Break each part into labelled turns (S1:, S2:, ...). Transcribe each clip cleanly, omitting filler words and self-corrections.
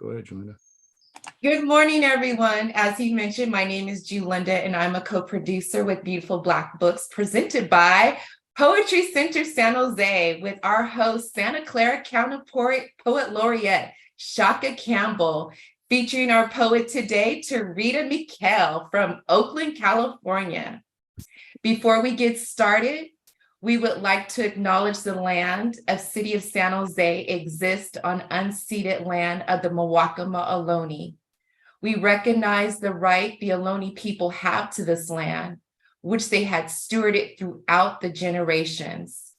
S1: Go ahead, Julinda.
S2: Good morning, everyone. As he mentioned, my name is Julinda, and I'm a co-producer with Beautiful Black Books presented by Poetry Center San Jose with our host, Santa Clara County Poet Laureate, Tshaka Campbell, featuring our poet today, Tureeda Mikell from Oakland, California. Before we get started, we would like to acknowledge the land of City of San Jose exists on unceded land of the Mwakama Ohlone. We recognize the right the Ohlone people have to this land, which they had stewarded throughout the generations.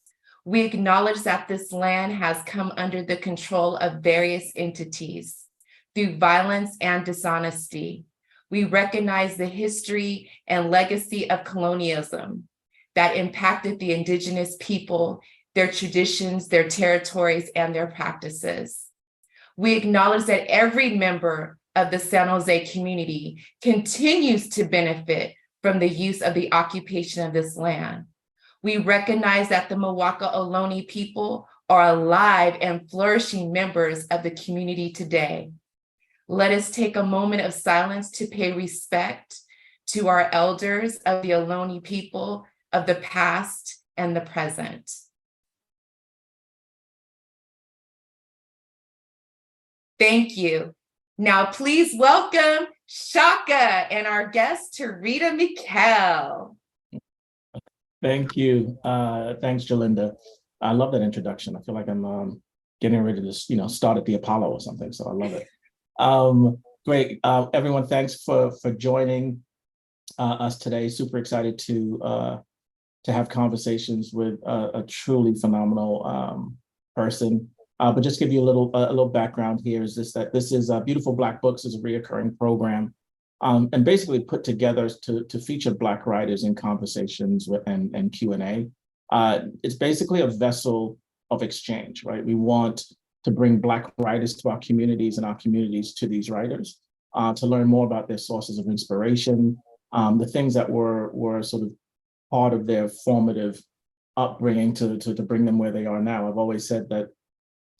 S2: We acknowledge that this land has come under the control of various entities through violence and dishonesty. We recognize the history and legacy of colonialism that impacted the indigenous people, their traditions, their territories, and their practices. We acknowledge that every member of the San Jose community continues to benefit from the use of the occupation of this land. We recognize that the Mwaka Ohlone people are alive and flourishing members of the community today. Let us take a moment of silence to pay respect to our elders of the Ohlone people of the past and the present. Thank you. Now, please welcome Tshaka and our guest, Tureeda Mikell.
S3: Thank you. Thanks, Julinda. I love that introduction. I feel like I'm getting ready to, start at the Apollo or something. So I love it. Great. Everyone, thanks for joining us today. Super excited to have conversations with a truly phenomenal person. But just give you a little background here is that this is Beautiful Black Books is a reoccurring program and basically put together to feature Black writers in conversations and Q&A. It's basically a vessel of exchange, right? We want to bring Black writers to our communities and our communities to these writers to learn more about their sources of inspiration, the things that were sort of part of their formative upbringing to bring them where they are now. I've always said that,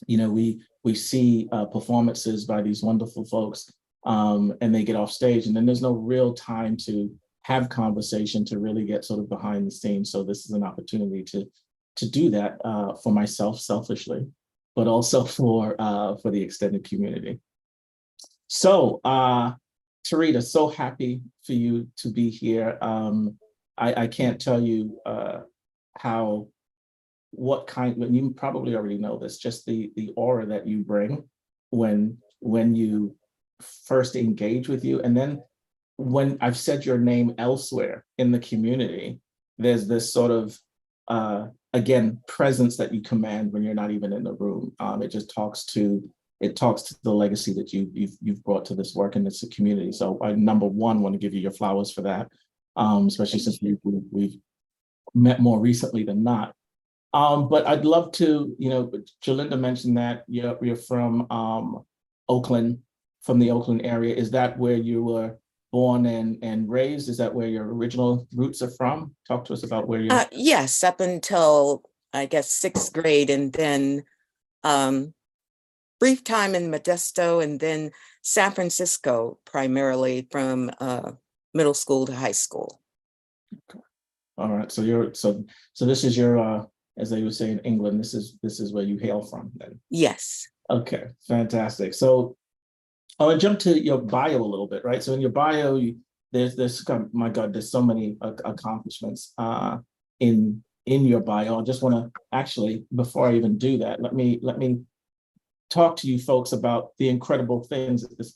S3: we see performances by these wonderful folks and they get off stage and then there's no real time to have conversation to really get sort of behind the scenes. So this is an opportunity to do that for myself selfishly, but also for the extended community. So Tureeda, so happy for you to be here. I can't tell you you probably already know this, just the aura that you bring when you first engage with you. And then when I've said your name elsewhere in the community, there's this sort of, again, presence that you command when you're not even in the room. It just talks to the legacy that you've brought to this work and this community. So I, number one, want to give you your flowers for that, especially since we've met more recently than not. But I'd love to, Julinda mentioned that you're from Oakland, from the Oakland area. Is that where you were born and raised? Is that where your original roots are from? Talk to us about where you're.
S4: Yes, up until, I guess, 6th grade, and then brief time in Modesto, and then San Francisco, primarily from middle school to high school.
S3: Okay. All right. So this is your as they would say in England, this is where you hail from then.
S4: Yes. Okay,
S3: fantastic. So I want to jump to your bio a little bit, right? So in your bio, there's my God, there's so many accomplishments in your bio. I just want to actually, before I even do that, let me talk to you folks about the incredible things that this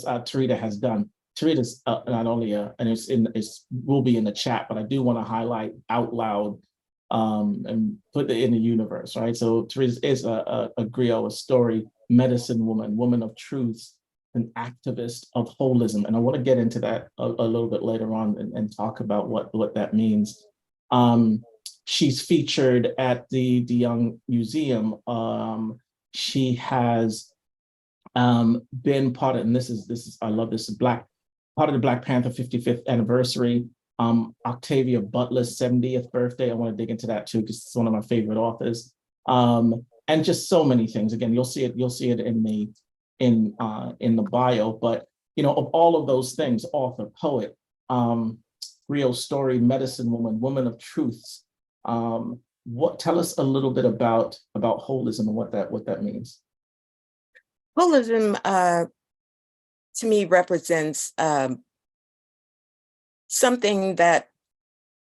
S3: Tureeda has done. Tureeda's not only and it will be in the chat, but I do want to highlight out loud and put it in the universe, right? So Tureeda is a Griot Story Medicine Woman of truth, an activist of holism. And I want to get into that a little bit later on and talk about what that means. She's featured at the Young Museum. She has been part of, and this is I love this, part of the Black Panther 55th anniversary. Octavia Butler's 70th birthday. I want to dig into that too, because it's one of my favorite authors. And just so many things. Again, you'll see it in in the bio, but of all of those things, author, poet, Griot Story Medicine Woman, woman of truths. Tell us a little bit about holism and what that means.
S4: Holism, to me, represents something that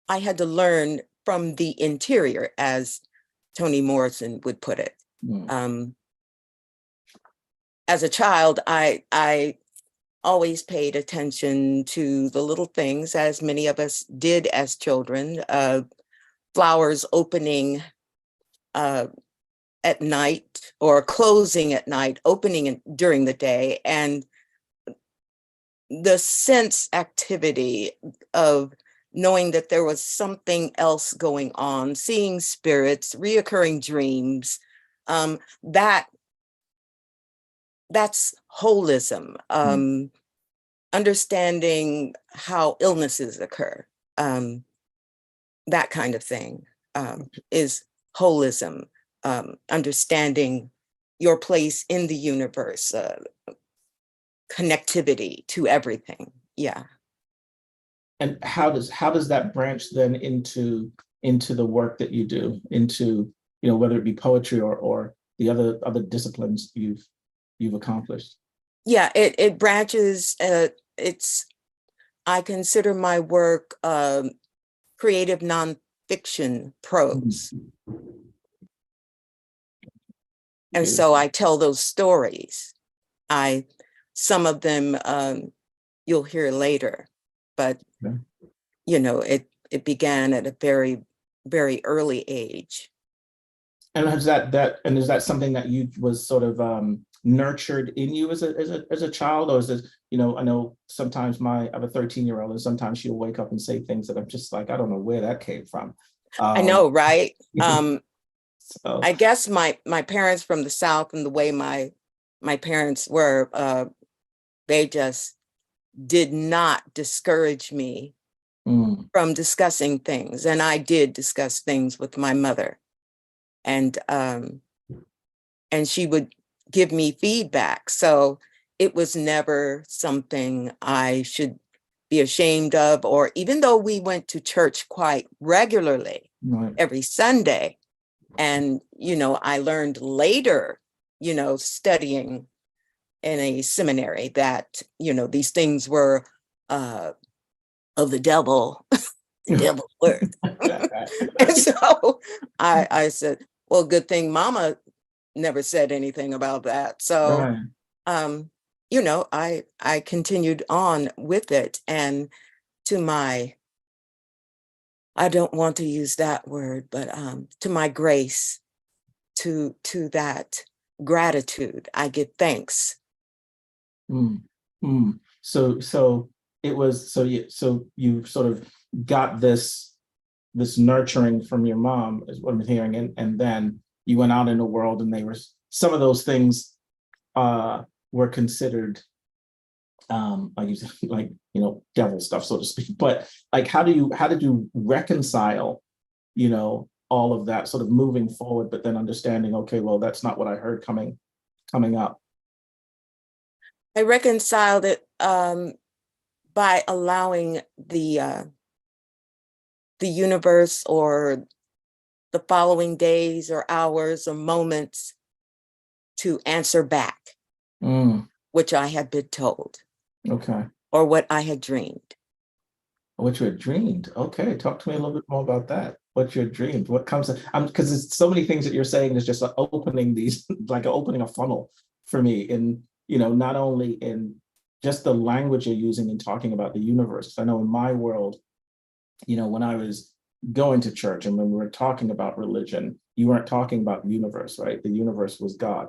S4: I had to learn from the interior, as Toni Morrison would put it. As a child, I always paid attention to the little things, as many of us did as children. Flowers opening at night or closing at night, opening during the day, and the sense activity of knowing that there was something else going on, seeing spirits, reoccurring dreams, that's holism. Understanding how illnesses occur, that kind of thing, is holism. Understanding your place in the universe, connectivity to everything. Yeah.
S3: And how does that branch then into the work that you do, into whether it be poetry or the other disciplines you've accomplished?
S4: Yeah, it branches. I consider my work creative nonfiction prose. And so I tell those stories. Some of them you'll hear later, but it began at a very, very early age.
S3: And is that something that you was sort of nurtured in you as a child, or is it, I know sometimes I have a 13-year-old and sometimes she'll wake up and say things that I'm just like, I don't know where that came from.
S4: I know, right?
S3: So.
S4: I guess my parents from the South, and the way my parents were, they just did not discourage me from discussing things. And I did discuss things with my mother. And she would give me feedback. So it was never something I should be ashamed of, or even though we went to church quite regularly,
S3: right,
S4: every Sunday. And, I learned later, studying in a seminary that, these things were of the devil, the devil's work. And so I said, well, good thing Mama never said anything about that. So,
S3: right.
S4: I continued on with it, and to I don't want to use that word, but to my grace, to that gratitude, I give thanks.
S3: So it was, so you sort of got this nurturing from your mom, is what I'm hearing, and then you went out in the world, and some of those things were considered devil stuff, so to speak. But like, how did you reconcile, all of that sort of moving forward, but then understanding, okay, well, that's not what I heard coming up?
S4: I reconciled it by allowing the universe, or the following days or hours or moments, to answer back, which I had been told.
S3: Okay.
S4: Or what I had dreamed.
S3: What you had dreamed. Okay, talk to me a little bit more about that. What you had dreamed. What comes, because there's so many things that you're saying is just opening opening a funnel for me, in not only in just the language you're using in talking about the universe. I know in my world, when I was going to church and when we were talking about religion, you weren't talking about the universe, right? The universe was God.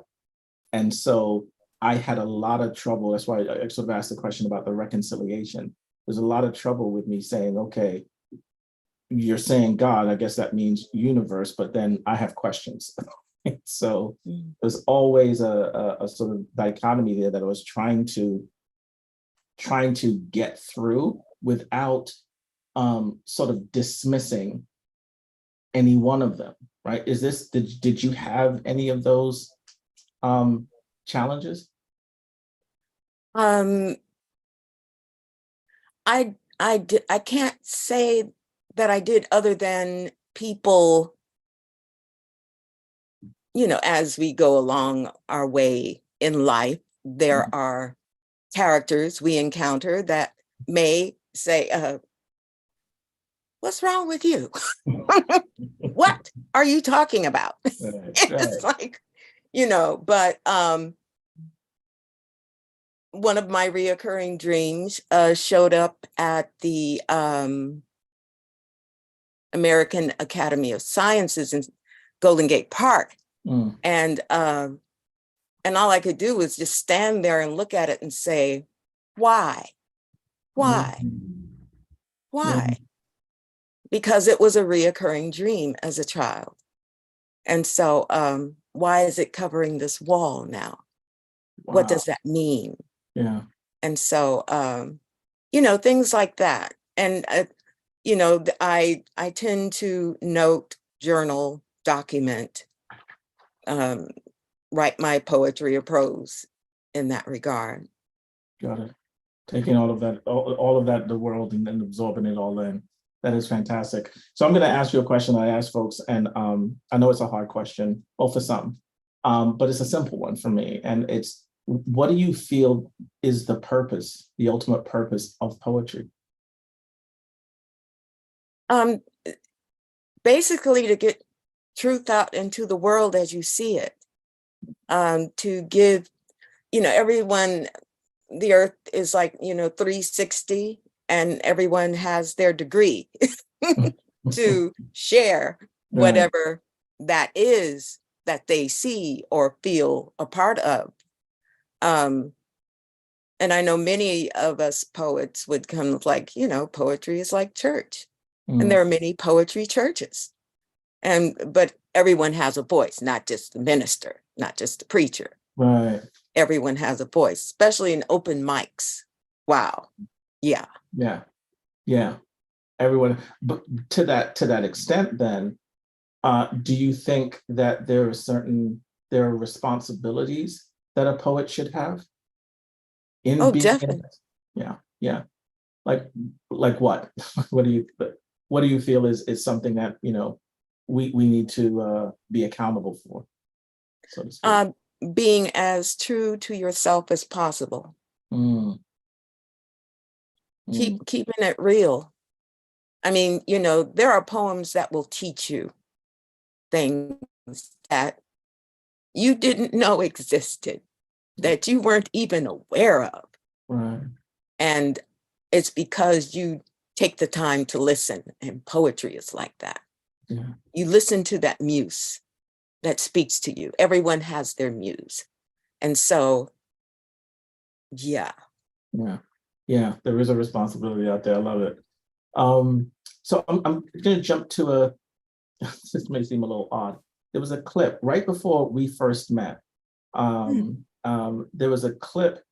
S3: And so I had a lot of trouble. That's why I sort of asked the question about the reconciliation. There's a lot of trouble with me saying, okay, you're saying God, I guess that means universe, but then I have questions. So there's always a sort of dichotomy there that I was trying to get through without sort of dismissing any one of them, right? Did you have any of those challenges?
S4: Um, I can't say that I did, other than people, as we go along our way in life, there are characters we encounter that may say, what's wrong with you? What are you talking about? It's like, but one of my reoccurring dreams showed up at the American Academy of Sciences in Golden Gate Park. And all I could do was just stand there and look at it and say, why? Why? Why? Because it was a reoccurring dream as a child. And so why is it covering this wall now? Wow. What does that mean?
S3: Yeah.
S4: And so, things like that. And, I tend to note, journal, document, write my poetry or prose in that regard.
S3: Got it. Taking all of that, the world, and then absorbing it all in. That is fantastic. So I'm going to ask you a question I ask folks, and I know it's a hard question, or for some, but it's a simple one for me. And it's, what do you feel is the ultimate purpose of poetry?
S4: Basically, to get truth out into the world as you see it, to give, everyone, the earth is like, 360, and everyone has their degree to share whatever that is that they see or feel a part of. And I know many of us poets would come like, poetry is like church. And there are many poetry churches. But everyone has a voice, not just the minister, not just the preacher.
S3: Right.
S4: Everyone has a voice, especially in open mics. Wow. Yeah.
S3: Yeah. Yeah. Everyone. But to that extent, then, do you think that there are responsibilities that a poet should have?
S4: Definitely.
S3: Yeah. Yeah. Like what? What do you feel is something that, we need to be accountable for, so to speak?
S4: Being as true to yourself as possible. Keeping it real. I mean, there are poems that will teach you things that you didn't know existed, that you weren't even aware of.
S3: Right.
S4: And it's because you take the time to listen, and poetry is like that.
S3: Yeah.
S4: You listen to that muse that speaks to you. Everyone has their muse. And so, yeah.
S3: Yeah. Yeah. There is a responsibility out there. I love it. So I'm going to jump to this may seem a little odd. There was a clip right before we first met. There was a clip.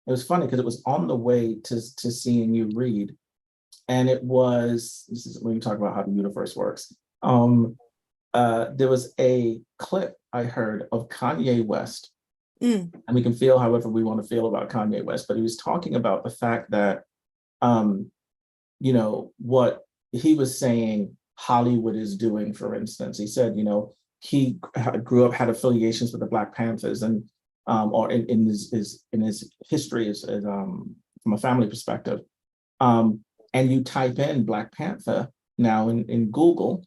S3: It was funny because it was on the way to seeing you read. And this is when you talk about how the universe works. There was a clip I heard of Kanye West. And we can feel however we want to feel about Kanye West, but he was talking about the fact that, what he was saying Hollywood is doing, for instance. He said, he grew up, had affiliations with the Black Panthers, and or in his history is from a family perspective. And you type in Black Panther now in Google,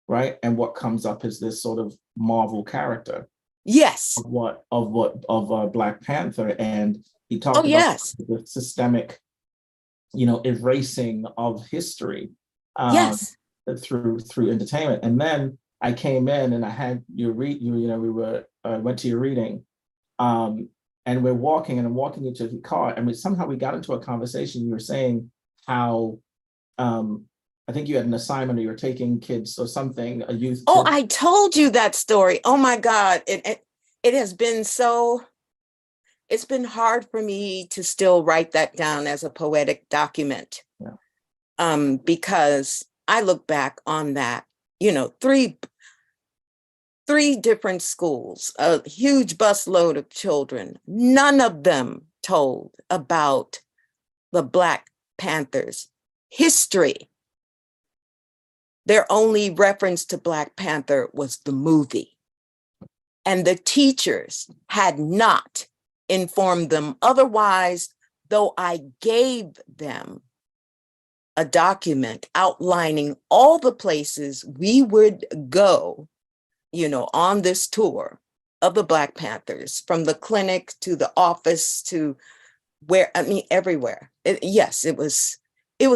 S3: right? And what comes up is this sort of Marvel character.
S4: Yes.
S3: Of Black Panther. And he talked about
S4: yes.
S3: the systemic, erasing of history.
S4: Yes.
S3: Through entertainment. And then I came in and I had you read, went to your reading. And we're walking, and I'm walking into the car, and somehow we got into a conversation. You were saying how I think you had an assignment, or you were taking kids or something, a youth.
S4: Oh, I told you that story. Oh my God. It has been it's been hard for me to still write that down as a poetic document. Yeah. Because I look back on that, three different schools, a huge busload of children, none of them told about the Black Panthers' history. Their only reference to Black Panther was the movie. And the teachers had not informed them otherwise, though I gave them a document outlining all the places we would go, on this tour of the Black Panthers, from the clinic to the office to everywhere. It was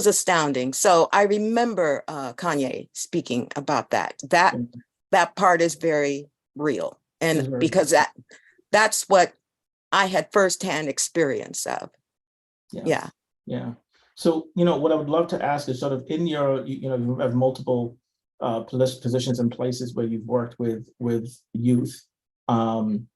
S4: astounding. So I remember Kanye speaking about that. That part is very real. And because that's what I had firsthand experience of. Yeah.
S3: So, what I would love to ask is sort of in your, you have multiple positions and places where you've worked with youth in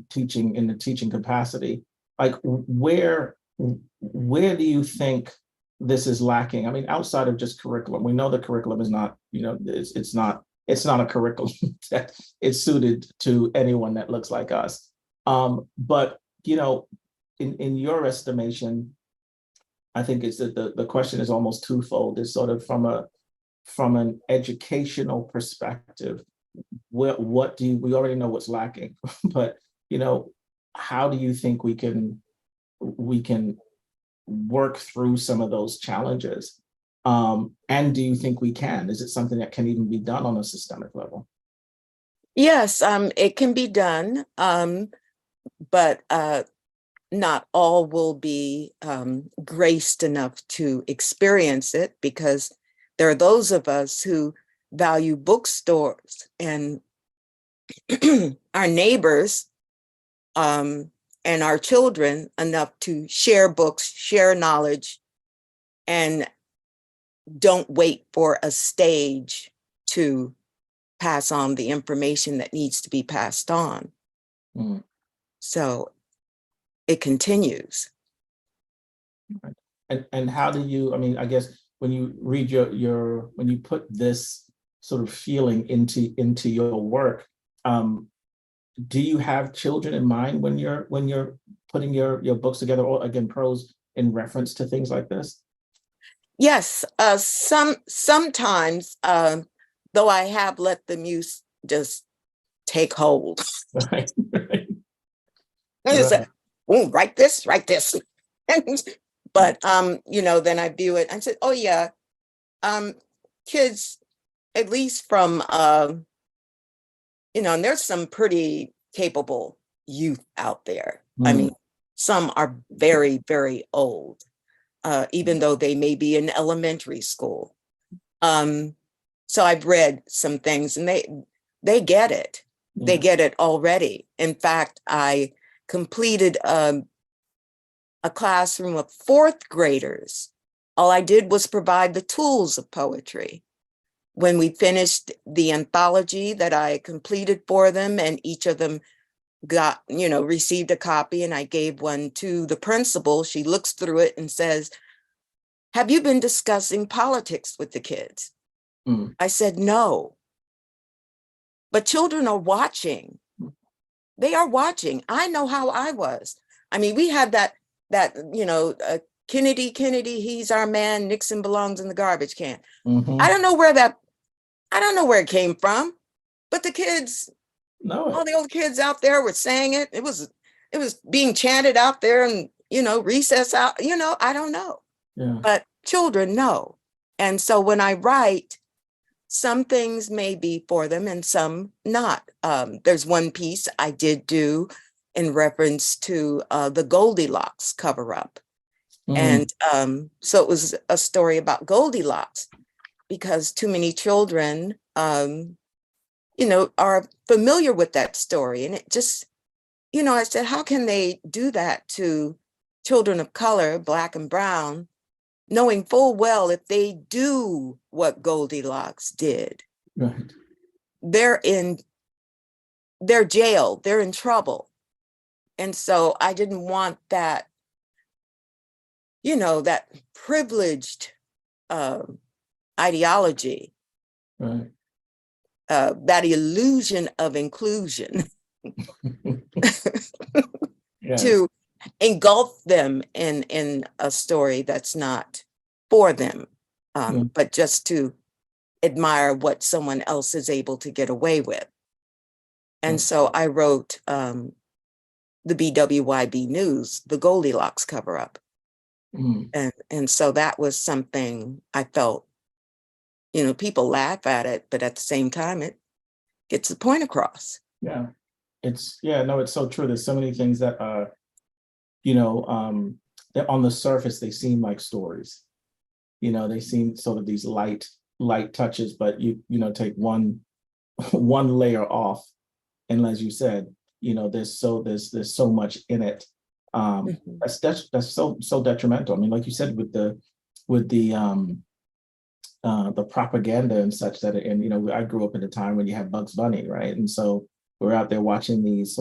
S3: teaching, in the teaching capacity. Like where do you think this is lacking? I mean, outside of just curriculum, we know the curriculum is not, it's not a curriculum that is suited to anyone that looks like us. But in your estimation, I think it's that the question is almost twofold. It's sort of from an educational perspective, we already know what's lacking, but how do you think we can work through some of those challenges? And do you think we can? Is it something that can even be done on a systemic level?
S4: Yes, it can be done, but not all will be graced enough to experience it, because there are those of us who value bookstores and our neighbors and our children enough to share books, share knowledge, and don't wait for a stage to pass on the information that needs to be passed on.
S3: Mm.
S4: So it continues.
S3: And how do you, I guess when you read when you put this sort of feeling into your work, do you have children in mind when you're putting your books together, or again, prose in reference to things like this?
S4: Yes, sometimes, though I have let the muse just take hold.
S3: Right.
S4: Just say, "Oh, write this. But then I view it and said, oh yeah, kids, at least from and there's some pretty capable youth out there. I mean, some are very, very old, even though they may be in elementary school. So I've read some things and they get it. Yeah. They get it already. In fact, I completed a classroom of fourth graders. All I did was provide the tools of poetry. When we finished the anthology that I completed for them, and each of them got, received a copy, and I gave one to the principal, she looks through it and says, "Have you been discussing politics with the kids?" I said, "No." But children are watching. They are watching. I know how I was. I mean, we had that Kennedy, he's our man, Nixon belongs in the garbage can.
S3: Mm-hmm.
S4: I don't know where it came from, but the kids, all the old kids out there were saying it. It was being chanted out there, and recess out, I don't know.
S3: Yeah.
S4: But children know. And so when I write, some things may be for them and some not. There's one piece I did do in reference to the Goldilocks cover-up. And so it was a story about Goldilocks, because too many children, are familiar with that story. And it just, I said, how can they do that to children of color, Black and brown, knowing full well if they do what Goldilocks did,
S3: right,
S4: they're jailed, they're in trouble. And so I didn't want that, that privileged ideology,
S3: right,
S4: that illusion of inclusion
S3: yes.
S4: to engulf them in a story that's not for them, but just to admire what someone else is able to get away with. And so I wrote the BWYB News, the Goldilocks cover-up. And so that was something I felt, people laugh at it, but at the same time, it gets the point across.
S3: Yeah, it's so true. There's so many things that are, that on the surface, they seem like stories. They seem sort of these light touches, but you take one layer off, and as you said, there's so much in it. That's so detrimental. I mean, like you said, with the propaganda and such that, and I grew up in a time when you had Bugs Bunny, right? And so we're out there watching these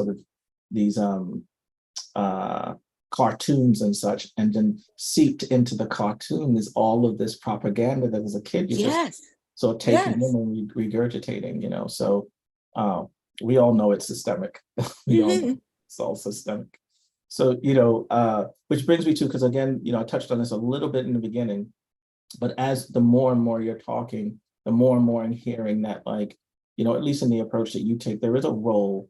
S3: cartoons and such, and then seeped into the cartoon is all of this propaganda that as a kid you just sort of taking in and regurgitating, so we all know it's systemic. We all know it's all systemic. So, which brings me to, because again, I touched on this a little bit in the beginning, but as the more and more you're talking, the more and more I'm hearing that, like, at least in the approach that you take, there is a role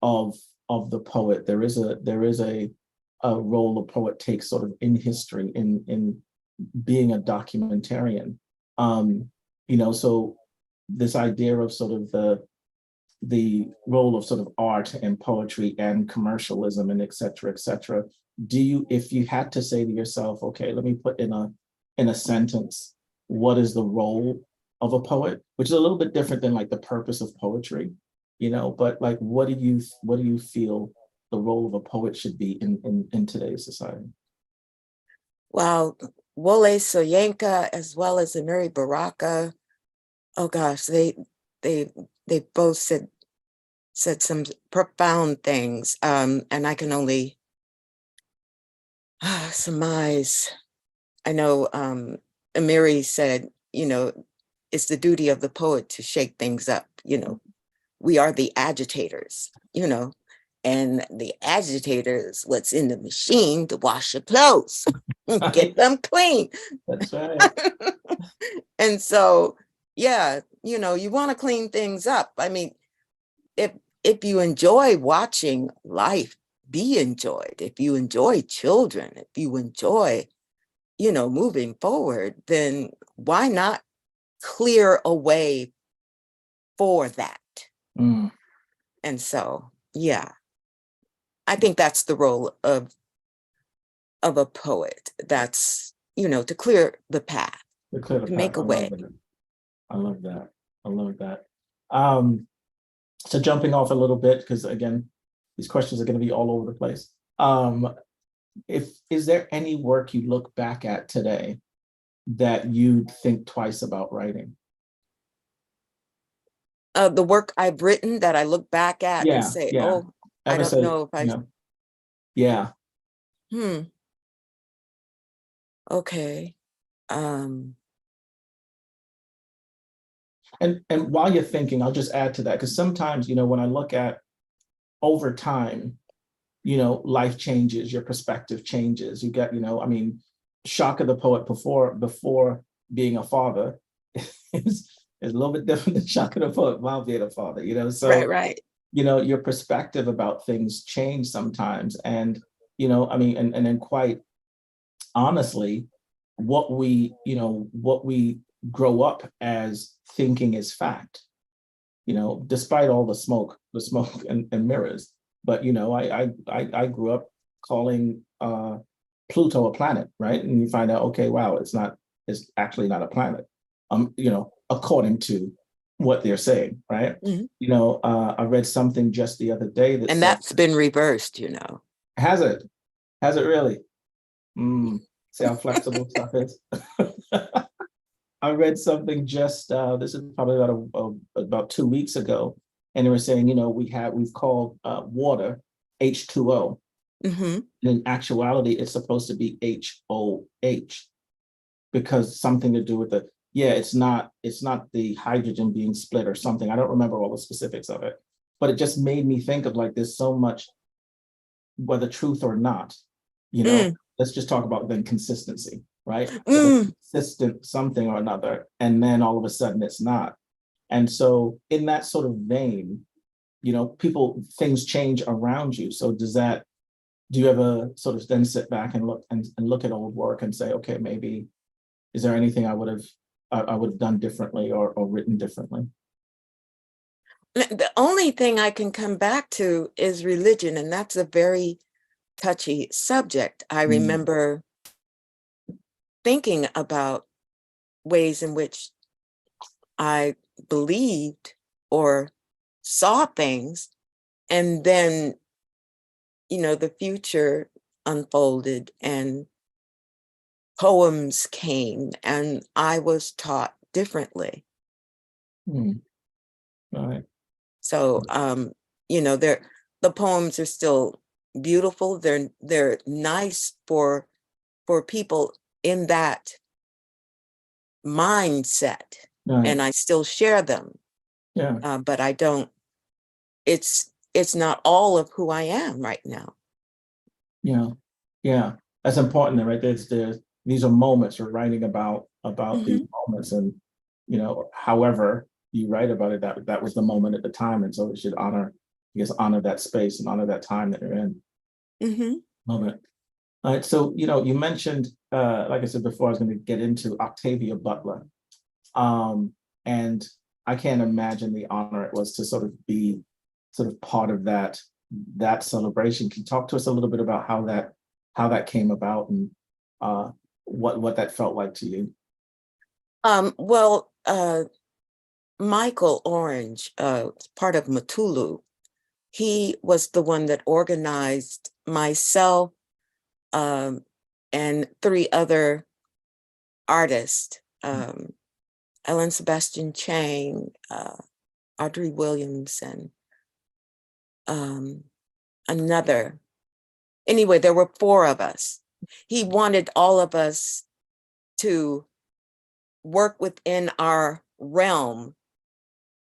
S3: of the poet. There is a role a poet takes sort of in history, in being a documentarian. So this idea of sort of the role of sort of art and poetry and commercialism and et cetera, if you had to say to yourself, okay, let me put in a sentence, what is the role of a poet, which is a little bit different than like the purpose of poetry, but like, what do you feel the role of a poet should be in today's society?
S4: Well, Wole Soyinka as well as Amiri Baraka, oh gosh, they both said some profound things, and I can only surmise. I know Amiri said, it's the duty of the poet to shake things up. We are the agitators, and the agitators, what's in the machine to wash your clothes, get them clean.
S3: That's right.
S4: And so, yeah, you want to clean things up. I mean, if you enjoy watching life be enjoyed, if you enjoy children, if you enjoy, moving forward, then why not clear a way for that? And so, yeah, I think that's the role of a poet. That's, to clear the path, to make a way.
S3: I love that. So jumping off a little bit, because again, these questions are going to be all over the place. Is there any work you look back at today that you think twice about writing?
S4: The work I've written that I look back at and say, oh, I don't know if I.
S3: Yeah.
S4: Okay.
S3: And while you're thinking, I'll just add to that, because sometimes, when I look at over time, life changes, your perspective changes. You get, Tshaka the poet before being a father is a little bit different than Tshaka the poet while being a father, so
S4: right.
S3: Your perspective about things change sometimes. And, and then quite honestly, what we grow up as thinking is fact, despite all the smoke and mirrors. But, I grew up calling Pluto a planet, right? And you find out, okay, wow, it's actually not a planet, according to what they're saying, right? I read something just the other day that
S4: that's been reversed,
S3: Has it? Has it really? See how flexible stuff is? I read something just, this is probably about 2 weeks ago, and they were saying, we've called water H2O. In actuality, it's supposed to be HOH, because something to do with it's not the hydrogen being split or something. I don't remember all the specifics of it, but it just made me think of like, there's so much whether truth or not, you know, let's just talk about then consistency, right? Consistent something or another, and then all of a sudden it's not. And so in that sort of vein, you know, things change around you. So do you ever sort of then sit back and look at old work and say, okay, maybe, is there anything I would have done differently or written differently?
S4: The only thing I can come back to is religion, and that's a very touchy subject. I remember thinking about ways in which I believed or saw things, and then, you know, the future unfolded and poems came and I was taught differently.
S3: Right.
S4: So, you know, the poems are still beautiful. They're nice for people in that mindset,
S3: Right.
S4: and I still share them.
S3: Yeah.
S4: But I don't. It's not all of who I am right now.
S3: Yeah. Yeah. That's important, right? These are moments we're writing about these moments, and you know, however you write about it, that was the moment at the time, and so it should honor that space and honor that time that you're in. Moment. All right. So, you know, you mentioned, like I said before, I was going to get into Octavia Butler, and I can't imagine the honor it was to sort of be part of that celebration. Can you talk to us a little bit about how that came about and what that felt like to you?
S4: Well, Michael Orange, part of Matulu, he was the one that organized myself and 3 other artists, Ellen Sebastian Chang, Audrey Williams, and another. Anyway, there were 4 of us. He wanted all of us to work within our realm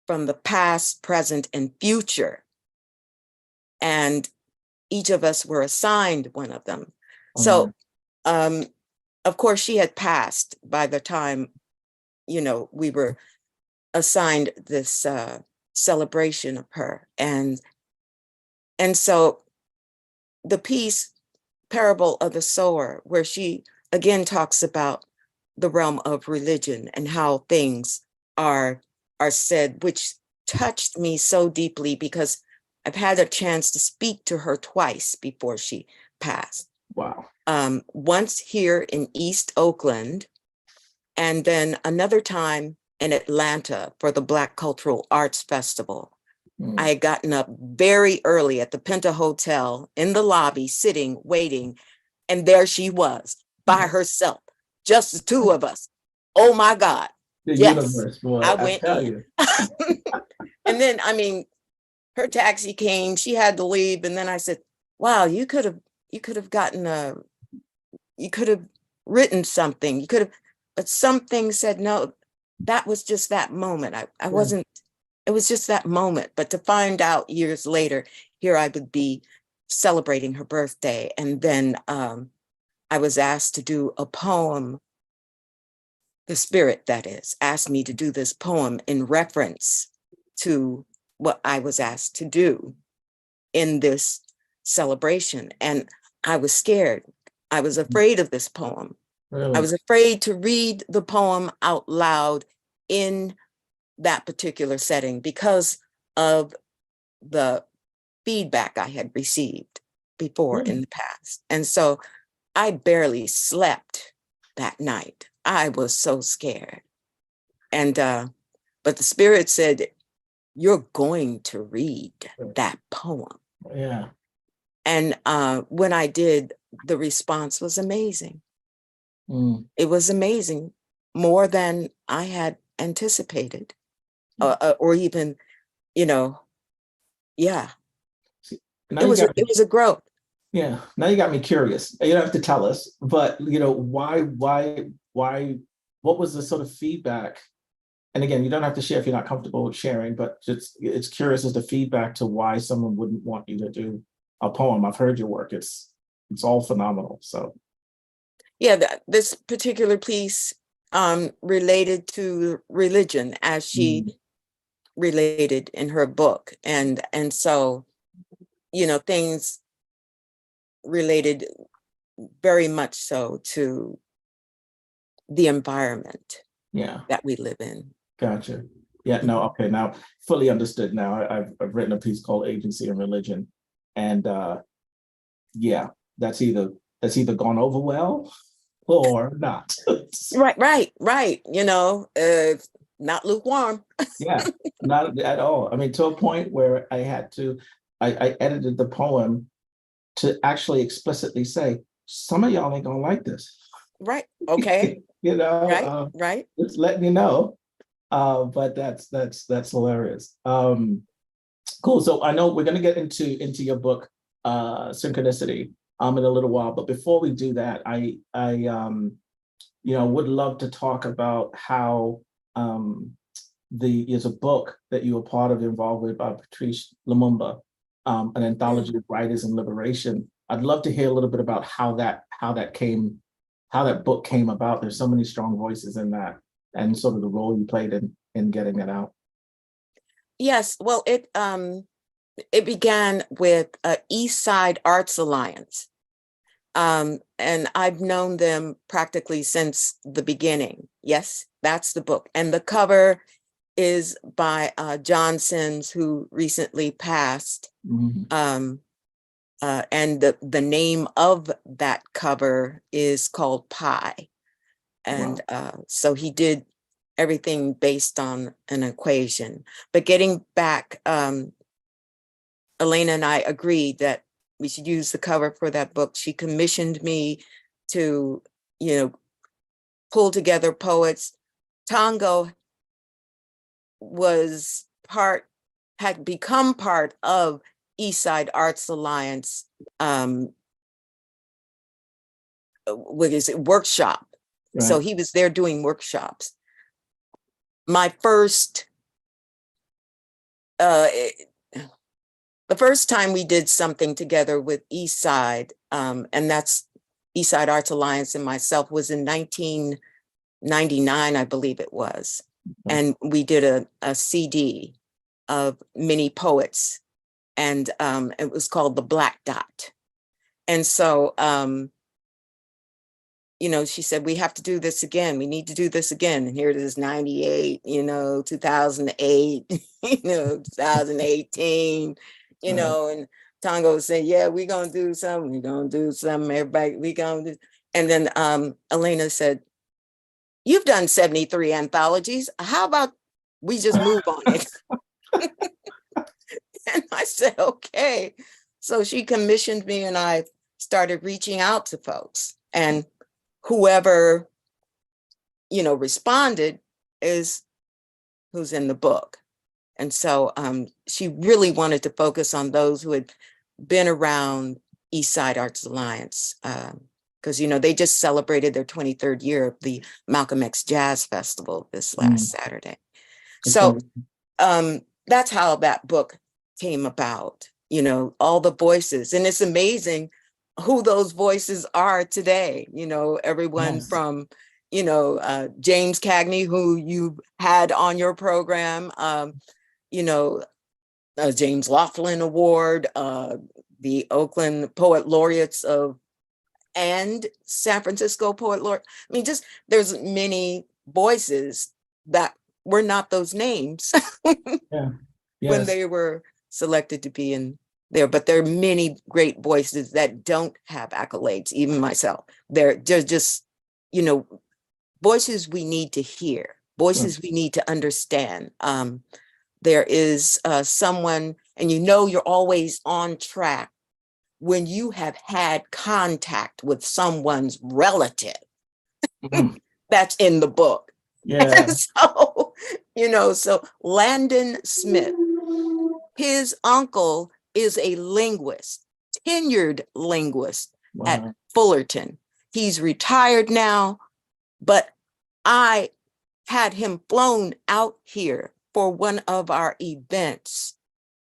S4: from the past, present, and future. And each of us were assigned one of them. So, of course, she had passed by the time, you know, we were assigned this celebration of her. And so the piece, Parable of the Sower, where she again talks about the realm of religion and how things are said, which touched me so deeply because I've had a chance to speak to her twice before she passed.
S3: Wow.
S4: Once here in East Oakland, and then another time in Atlanta for the Black Cultural Arts Festival. I had gotten up very early at the Penta Hotel in the lobby, sitting, waiting, and there she was by herself, just the 2 of us. Oh my God.
S3: The
S4: yes,
S3: universe, boy,
S4: I went in. And then, I mean, her taxi came, she had to leave. And then I said, wow, you could have gotten you could have written something. You could have, but something said, no, that was just that moment. I wasn't, it was just that moment. But to find out years later, here I would be celebrating her birthday. And then I was asked to do a poem. The spirit, that is, asked me to do this poem in reference to what I was asked to do in this celebration. And I was scared. I was afraid of this poem.
S3: Really?
S4: I was afraid to read the poem out loud in that particular setting because of the feedback I had received before in the past. And so I barely slept that night. I was so scared. And, but the spirit said, you're going to read that poem.
S3: Yeah.
S4: And when I did, the response was amazing. It was amazing, more than I had anticipated, or even, you know, yeah.
S3: Now
S4: it was a growth.
S3: Yeah. Now you got me curious. You don't have to tell us, but you know, why, what was the sort of feedback? And again, you don't have to share if you're not comfortable with sharing, but just it's curious as to feedback to why someone wouldn't want you to do a poem. I've heard your work. It's all phenomenal. So
S4: Yeah, this particular piece related to religion as she related in her book. And so, things related very much so to the environment that we live in.
S3: Gotcha. Yeah, no, okay, now fully understood now. I've written a piece called Agency and Religion. And that's either gone over well or not.
S4: Right. Not lukewarm.
S3: Yeah, not at all. I mean, to a point where I edited the poem to actually explicitly say, some of y'all ain't gonna like this.
S4: Right. Okay. Right.
S3: Just letting you know. But that's hilarious. Cool. So I know we're gonna get into your book, Synchronicity, in a little while. But before we do that, I would love to talk about how there's a book that you were part of, involved with, by Patrice Lumumba, an anthology of writers in liberation. I'd love to hear a little bit about how that book came about. There's so many strong voices in that, and sort of the role you played in getting it out.
S4: Yes, well, it began with East Side Arts Alliance, and I've known them practically since the beginning. Yes, that's the book, and the cover is by John Sims, who recently passed. And the name of that cover is called Pi. And so he did everything based on an equation. But getting back, Elena and I agreed that we should use the cover for that book. She commissioned me to, pull together poets. Tango had become part of East Side Arts Alliance, workshop. Right. So he was there doing workshops. The first time we did something together with East Side, and that's East Side Arts Alliance and myself, was in 1999, I believe it was. And we did a CD of many poets, and it was called The Black Dot. And so, she said, we have to do this again. We need to do this again. And here it is, 98, 2008, 2018, and Tango said, yeah, we're going to do something. We're going to do something. Everybody, we going to do. And then Elena said, you've done 73 anthologies. How about we just move on it? And I said, okay. So she commissioned me, and I started reaching out to folks, and whoever, responded is who's in the book. And so she really wanted to focus on those who had been around East Side Arts Alliance, because, they just celebrated their 23rd year of the Malcolm X Jazz Festival this last Saturday. So that's how that book came about, all the voices. And it's amazing who those voices are today, everyone from, James Cagney, who you had on your program, James Laughlin Award, the Oakland Poet Laureates and San Francisco Poet Laureate. I mean, just there's many voices that were not those names when they were selected to be in there, but there are many great voices that don't have accolades, even myself. They're just, voices we need to hear, voices we need to understand. There is someone, and you're always on track when you have had contact with someone's relative that's in the book.
S3: Yeah.
S4: So, so Landon Smith, his uncle is a linguist, tenured linguist at Fullerton. He's retired now, but I had him flown out here for one of our events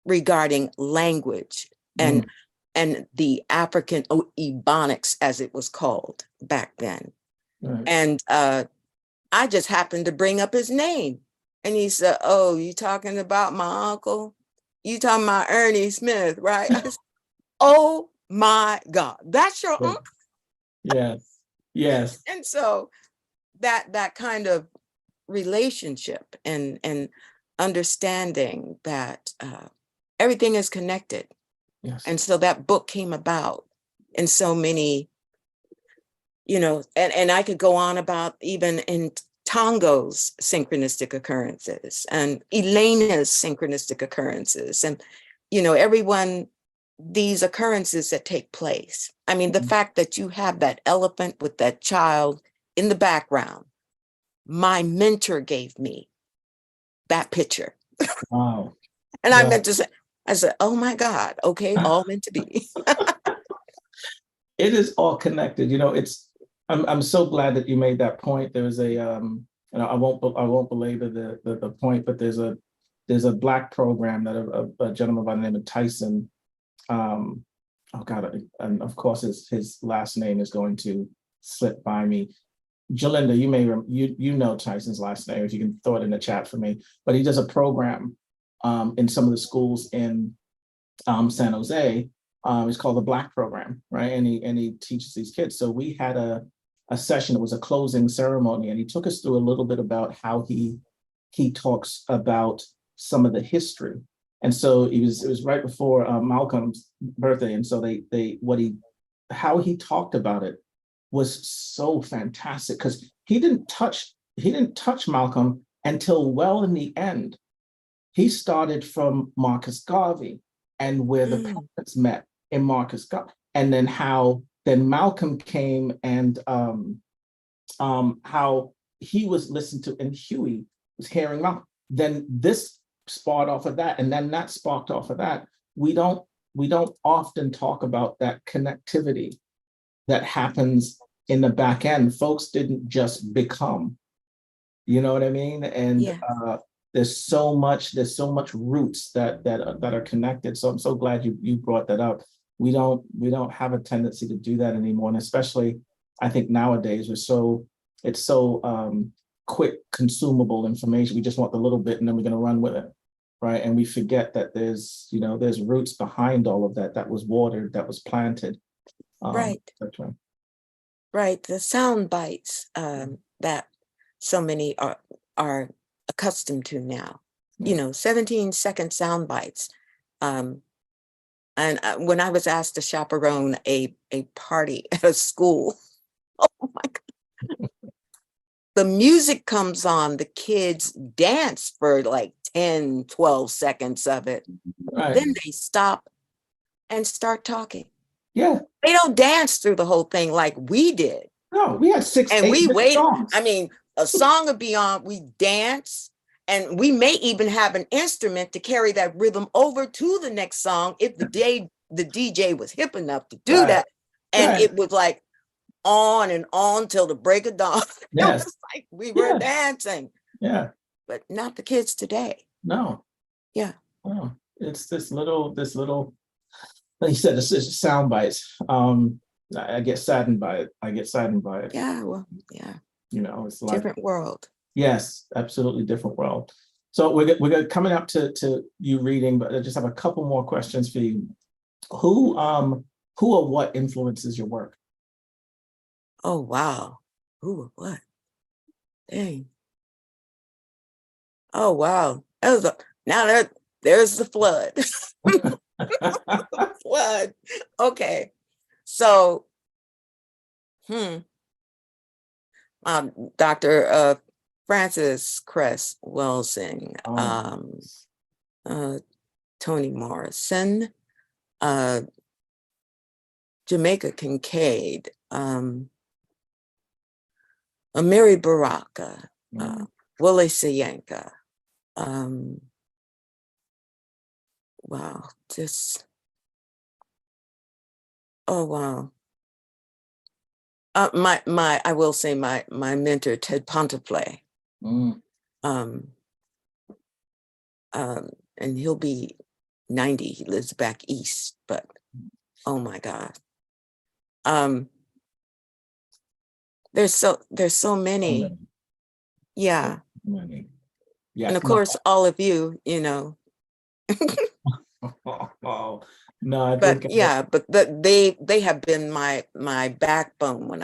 S4: regarding language. And and the African Ebonics, as it was called back then.
S3: Right.
S4: And I just happened to bring up his name. And he said, "Oh, you talking about my uncle? You talking about Ernie Smith, right?" I said, "Oh my God, that's your uncle?"
S3: Yes, yes.
S4: And so that kind of relationship and understanding that everything is connected.
S3: Yes.
S4: And so that book came about in so many, and I could go on about even in Tongo's synchronistic occurrences and Elena's synchronistic occurrences and, everyone, these occurrences that take place. I mean, the fact that you have that elephant with that child in the background, my mentor gave me that picture.
S3: Wow.
S4: And
S3: Wow.
S4: I meant to say, I said, "Oh my God, okay, all meant to be."
S3: It is all connected. I'm so glad that you made that point. There was a I won't belabor the point, but there's a Black program that a gentleman by the name of Tyson, oh God, and of course his last name is going to slip by me. Jalinda, you know Tyson's last name, if you can throw it in the chat for me. But he does a program in some of the schools in San Jose. It's called the Black Program, right? And he teaches these kids. So we had a session. It was a closing ceremony, and he took us through a little bit about how he talks about some of the history. And so it was right before Malcolm's birthday, and so how he talked about it was so fantastic, because he didn't touch Malcolm until well in the end. He started from Marcus Garvey and where the prophets met in Marcus Garvey, and then how then Malcolm came and how he was listened to, and Huey was hearing Malcolm. Then this sparked off of that, and then that sparked off of that. We don't often talk about that connectivity that happens in the back end. Folks didn't just become, you know what I mean? And
S4: Yeah.
S3: there's so much roots that are connected. So I'm so glad you brought that up. We don't have a tendency to do that anymore, and especially I think nowadays it's so quick consumable information. We just want the little bit and then we're going to run with it, right? And we forget that there's roots behind all of that was watered, that was planted.
S4: Right. Right. The sound bites that so many are accustomed to now. 17-second sound bites. And when I was asked to chaperone a party at a school, oh my God, the music comes on, the kids dance for like 10, 12 seconds of it.
S3: Right.
S4: Then they stop and start talking.
S3: Yeah.
S4: They don't dance through the whole thing like we did.
S3: No, we had 6,
S4: and
S3: 8
S4: we wait.
S3: songs.
S4: I mean, a song would be on, we dance, and we may even have an instrument to carry that rhythm over to the next song if the DJ was hip enough to do that. And it was like on and on till the break of dawn.
S3: Yes.
S4: It was like we were dancing.
S3: Yeah.
S4: But not the kids today.
S3: No.
S4: Yeah.
S3: Oh, it's this little, like you said, it's just sound bites. I get saddened by it.
S4: Yeah, well, yeah.
S3: It's like
S4: different world. Yes,
S3: absolutely different world. So we're coming up to you reading, but I just have a couple more questions for you. Who or what influences your work?
S4: Oh wow. Who or what? Dang. Oh wow. There's the flood. Flood. Okay. So Dr. Francis Cress Welsing, Toni Morrison, Jamaica Kincaid, Amiri Baraka, Willie Sayenka. Wow, wow. I will say my mentor, Ted Ponteplay. And he'll be 90. He lives back east, but Oh my God. There's so many. Yeah.
S3: Many. Yeah.
S4: And of
S3: No.
S4: course, all of you, you know.
S3: Oh, no, I
S4: But
S3: think
S4: yeah, but they have been my backbone when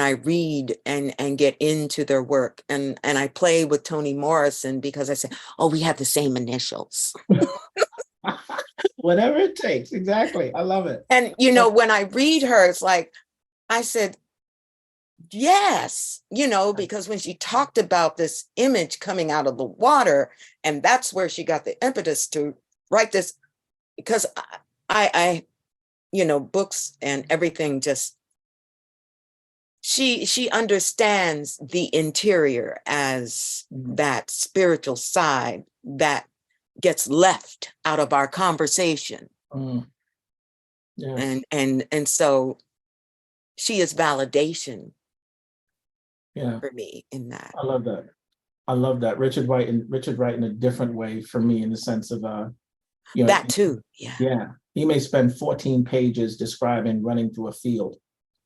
S4: I read and get into their work. And I play with Toni Morrison because I say, oh, we have the same initials.
S3: whatever it takes. Exactly. I love it.
S4: And you know, when I read her, it's like I said, yes, you know, because when she talked about this image coming out of the water, and that's where she got the impetus to write this, because I you know, books and everything, just she understands the interior as that spiritual side that gets left out of our conversation.
S3: Yes.
S4: And so she is validation for me in that.
S3: I love that. I love that. Richard Wright in a different way for me, in the sense of you know,
S4: that too. Yeah.
S3: Yeah. He may spend 14 pages describing running through a field.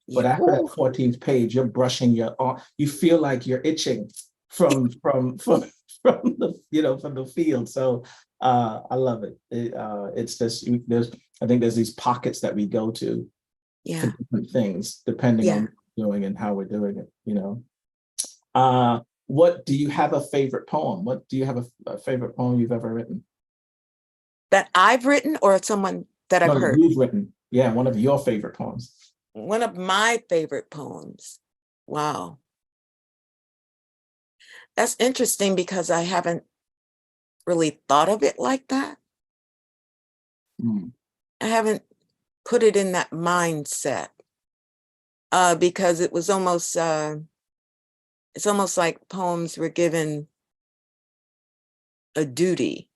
S3: But
S4: Yeah.
S3: after that 14th page, you're brushing your arm. You feel like you're itching from the, you know, from the field. So I love it. It's just I think there's these pockets that we go to for different things depending on what we're doing and how we're doing it, you know. What do you have a favorite poem? What do you have a favorite poem you've ever written?
S4: That I've written, or someone that I've heard?
S3: You've written. Yeah, one of your favorite poems.
S4: One of my favorite poems. Wow. That's interesting because I haven't really thought of it like that. I haven't put it in that mindset because it was almost, it's almost like poems were given a duty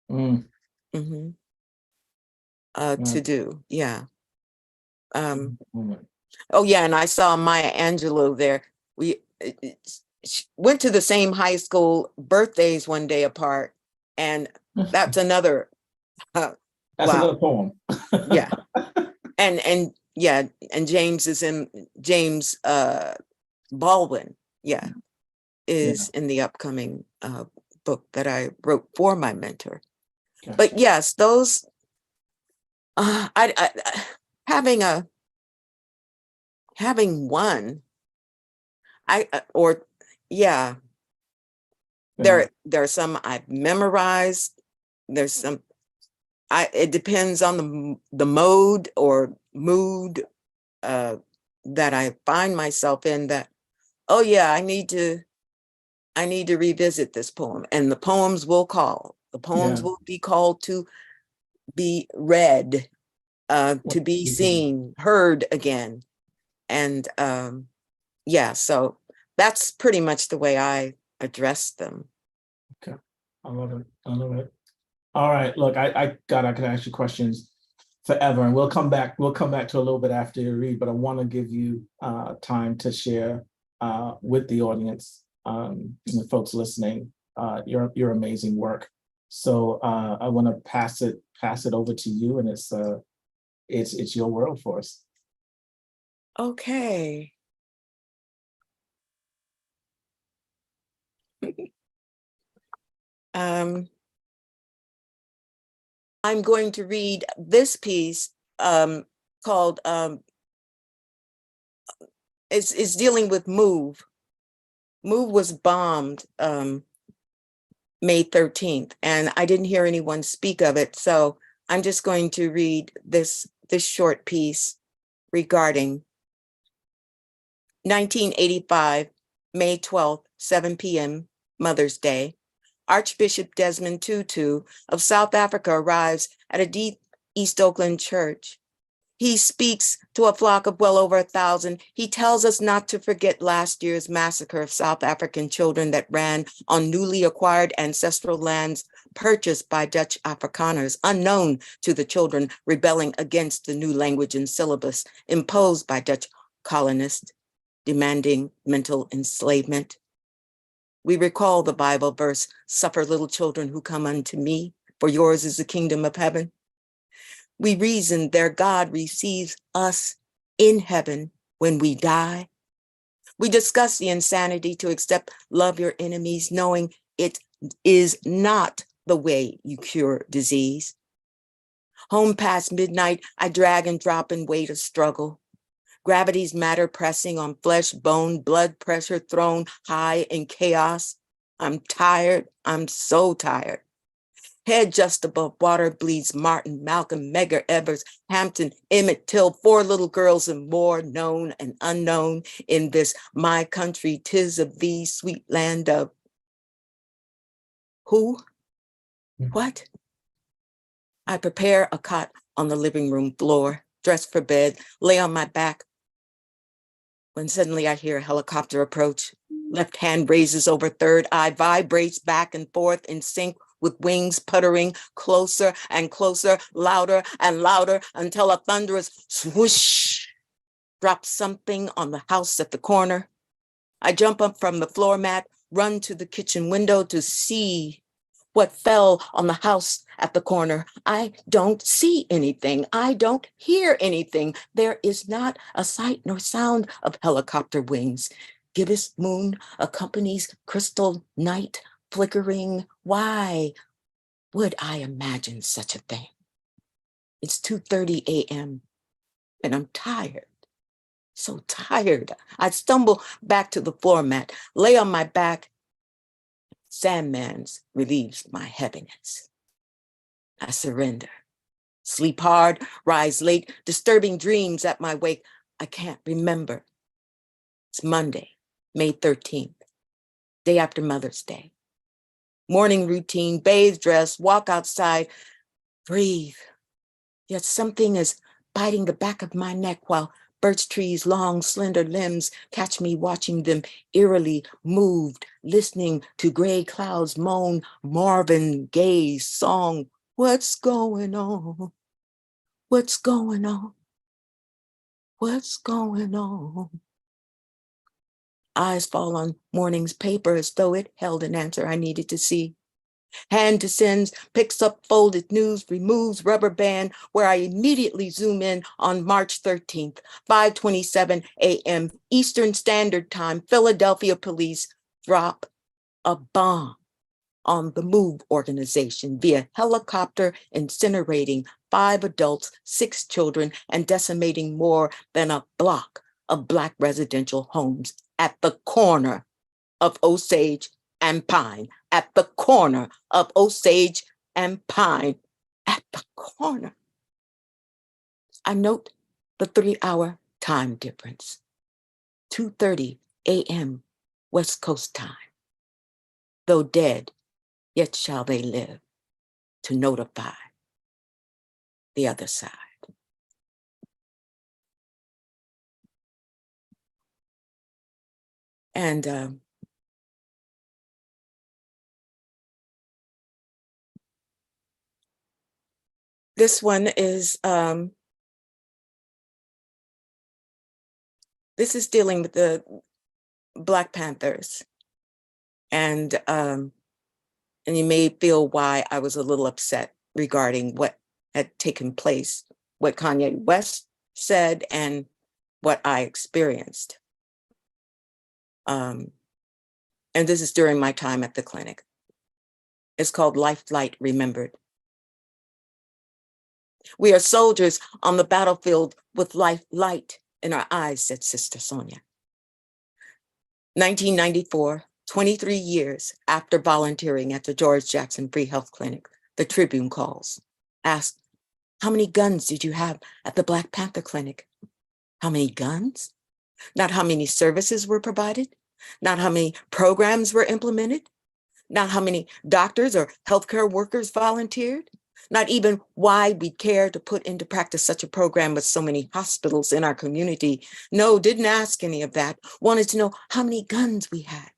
S4: to do. Yeah. Oh yeah, and I saw Maya Angelou there. We went to the same high school, birthdays one day apart, and that's another.
S3: That's another poem.
S4: Yeah, and yeah, and James Baldwin. Yeah, is in the upcoming book that I wrote for my mentor. Gotcha. But yes, those. I having one. There are some I've memorized. There's some it depends on the mode or mood that I find myself in, that, oh yeah, I need to revisit this poem, and the poems will call. The poems will be called to be read, to be seen, heard again. And so that's pretty much the way I address them.
S3: Okay. I love it. I love it. All right. Look, I could ask you questions forever, and we'll come back to a little bit after you read, but I want to give you time to share with the audience and the folks listening your amazing work. So I want to pass it over to you, and it's your world for us.
S4: Okay. I'm going to read this piece called it's dealing with Move. Move was bombed May 13th, and I didn't hear anyone speak of it. So I'm just going to read this short piece regarding 1985, May 12th, 7 p.m., Mother's Day. Archbishop Desmond Tutu of South Africa arrives at a deep East Oakland church. He speaks to a flock of well over 1,000. He tells us not to forget last year's massacre of South African children that ran on newly acquired ancestral lands purchased by Dutch Afrikaners, unknown to the children, rebelling against the new language and syllabus imposed by Dutch colonists, demanding mental enslavement. We recall the Bible verse, "Suffer little children who come unto me, for yours is the kingdom of heaven." We reason their God receives us in heaven when we die. We discuss the insanity to accept love your enemies, knowing it is not the way you cure disease. Home past midnight, I drag and drop and wait a struggle. Gravity's matter pressing on flesh, bone, blood pressure thrown high in chaos. I'm tired. I'm so tired. Head just above water bleeds Martin, Malcolm, Medgar Evers, Hampton, Emmett Till, 4 little girls and more, known and unknown in this my country, 'tis of thee, sweet land of who? What? I prepare a cot on the living room floor, dress for bed, lay on my back, when suddenly I hear a helicopter approach. Left hand raises over third eye, vibrates back and forth in sync with wings puttering closer and closer, louder and louder, until a thunderous swoosh drops something on the house at the corner. I jump up from the floor mat, run to the kitchen window to see what fell on the house at the corner. I don't see anything. I don't hear anything. There is not a sight nor sound of helicopter wings. Gibbous moon accompanies crystal night flickering. Why would I imagine such a thing? It's 2:30 a.m. and I'm tired. So tired. I stumble back to the floor mat, lay on my back. Sandman's relieves my heaviness. I surrender. Sleep hard, rise late, disturbing dreams at my wake. I can't remember. It's Monday, May 13th, day after Mother's Day. Morning routine, bathe, dress, walk outside, breathe. Yet something is biting the back of my neck while birch trees' long, slender limbs catch me watching them eerily moved, listening to gray clouds moan Marvin Gaye's song, "What's going on? What's going on? What's going on?" Eyes fall on morning's paper as though it held an answer I needed to see. Hand descends, picks up folded news, removes rubber band, where I immediately zoom in on March 13th, 5:27 a.m. Eastern Standard Time. Philadelphia police drop a bomb on the MOVE organization via helicopter, incinerating 5 adults, 6 children, and decimating more than a block of Black residential homes at the corner of Osage and Pine, at the corner of Osage and Pine, at the corner. I note the 3-hour time difference, 2:30 a.m. West Coast time. Though dead, yet shall they live to notify the other side. And this one is, this is dealing with the Black Panthers. And you may feel why I was a little upset regarding what had taken place, what Kanye West said and what I experienced. And this is during my time at the clinic. It's called Life Light Remembered. We are soldiers on the battlefield with life light in our eyes, said Sister Sonia. 1994, 23 years after volunteering at the George Jackson Free Health Clinic, the Tribune calls, asked, "How many guns did you have at the Black Panther Clinic?" How many guns? Not how many services were provided, not how many programs were implemented, not how many doctors or healthcare workers volunteered, not even why we care to put into practice such a program with so many hospitals in our community. No, didn't ask any of that. Wanted to know how many guns we had.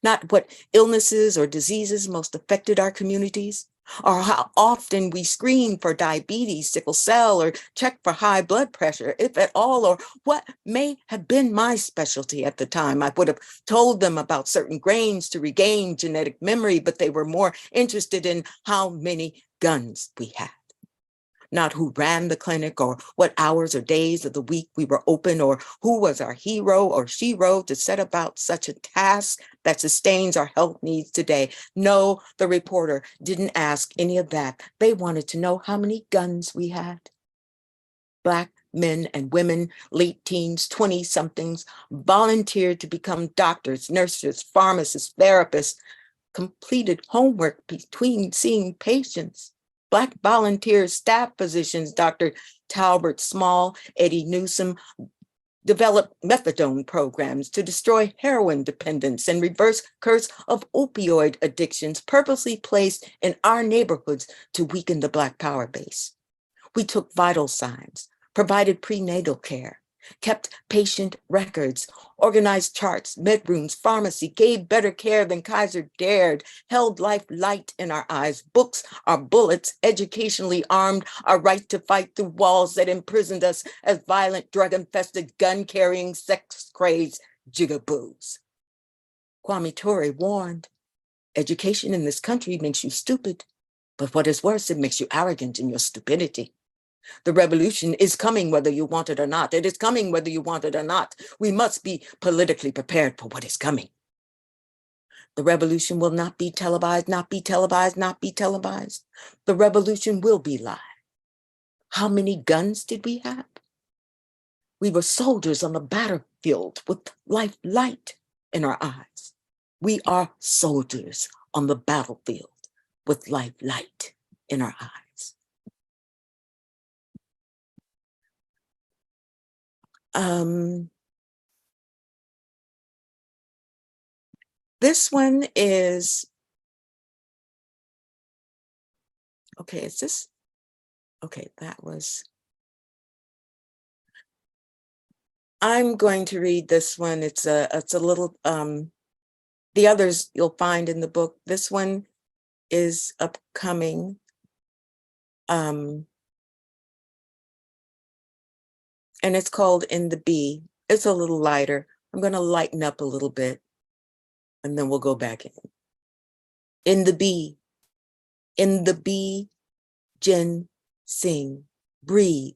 S4: Not what illnesses or diseases most affected our communities, or how often we screen for diabetes, sickle cell, or check for high blood pressure, if at all, or what may have been my specialty at the time. I would have told them about certain grains to regain genetic memory, but they were more interested in how many guns we had. not who ran the clinic or what hours or days of the week we were open or who was our hero or shero to set about such a task that sustains our health needs today. No, the reporter didn't ask any of that. They wanted to know how many guns we had. Black men and women, late teens, 20-somethings, volunteered to become doctors, nurses, pharmacists, therapists, completed homework between seeing patients. Black volunteers, staff physicians, Dr. Talbert Small, Eddie Newsom, developed methadone programs to destroy heroin dependence and reverse curse of opioid addictions purposely placed in our neighborhoods to weaken the Black power base. We took vital signs, provided prenatal care, kept patient records, organized charts, bedrooms, pharmacy, gave better care than Kaiser dared, held life light in our eyes, books, our bullets, educationally armed, our right to fight through walls that imprisoned us as violent, drug-infested, gun-carrying, sex-crazed jigaboos. Kwame Ture warned, education in this country makes you stupid, but what is worse, it makes you arrogant in your stupidity. The revolution is coming whether you want it or not. It is coming whether you want it or not. We must be politically prepared for what is coming. The revolution will not be televised, not be televised, not be televised. The revolution will be live. How many guns did we have? We were soldiers on the battlefield with life light in our eyes. We are soldiers on the battlefield with life light in our eyes. This one is, okay, is this, okay, that was, I'm going to read this one. It's a little, the others you'll find in the book. This one is upcoming. And it's called In the Bee. It's a little lighter. I'm going to lighten up a little bit, and then we'll go back in. In the bee, Jin, sing, breathe.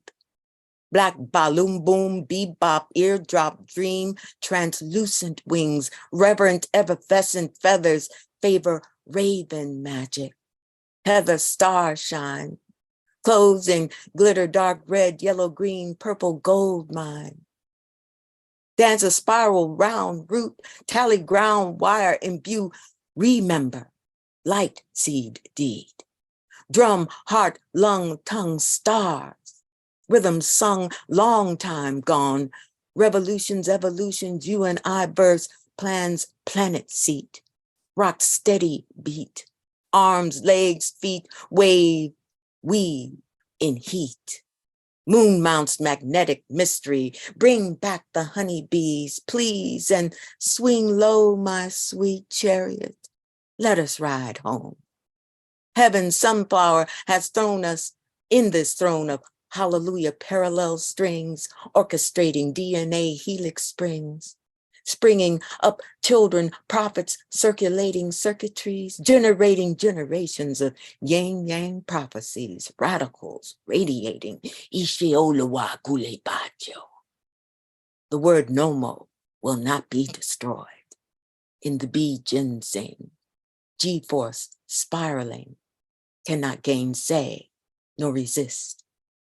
S4: Black balloon boom, bebop, eardrop, dream, translucent wings, reverent, effervescent feathers, favor raven magic. Heather star shine. Clothes glitter dark red, yellow, green, purple, gold mine. Dance a spiral round root, tally ground wire imbue, remember, light seed deed. Drum, heart, lung, tongue, stars. Rhythm sung long time gone. Revolutions, evolutions, you and I verse, plans, planet seat. Rock steady beat. Arms, legs, feet, wave, weave in heat. Moon mounts magnetic mystery, bring back the honeybees, please, and swing low, my sweet chariot. Let us ride home. Heaven's sunflower has thrown us in this throne of hallelujah parallel strings, orchestrating DNA helix springs. Springing up children, prophets, circulating circuitries, generating generations of yin-yang prophecies, radicals radiating Ishiolawa Gulebacho. The word Nomo will not be destroyed. In the bee ginseng, G-force spiraling, cannot gainsay nor resist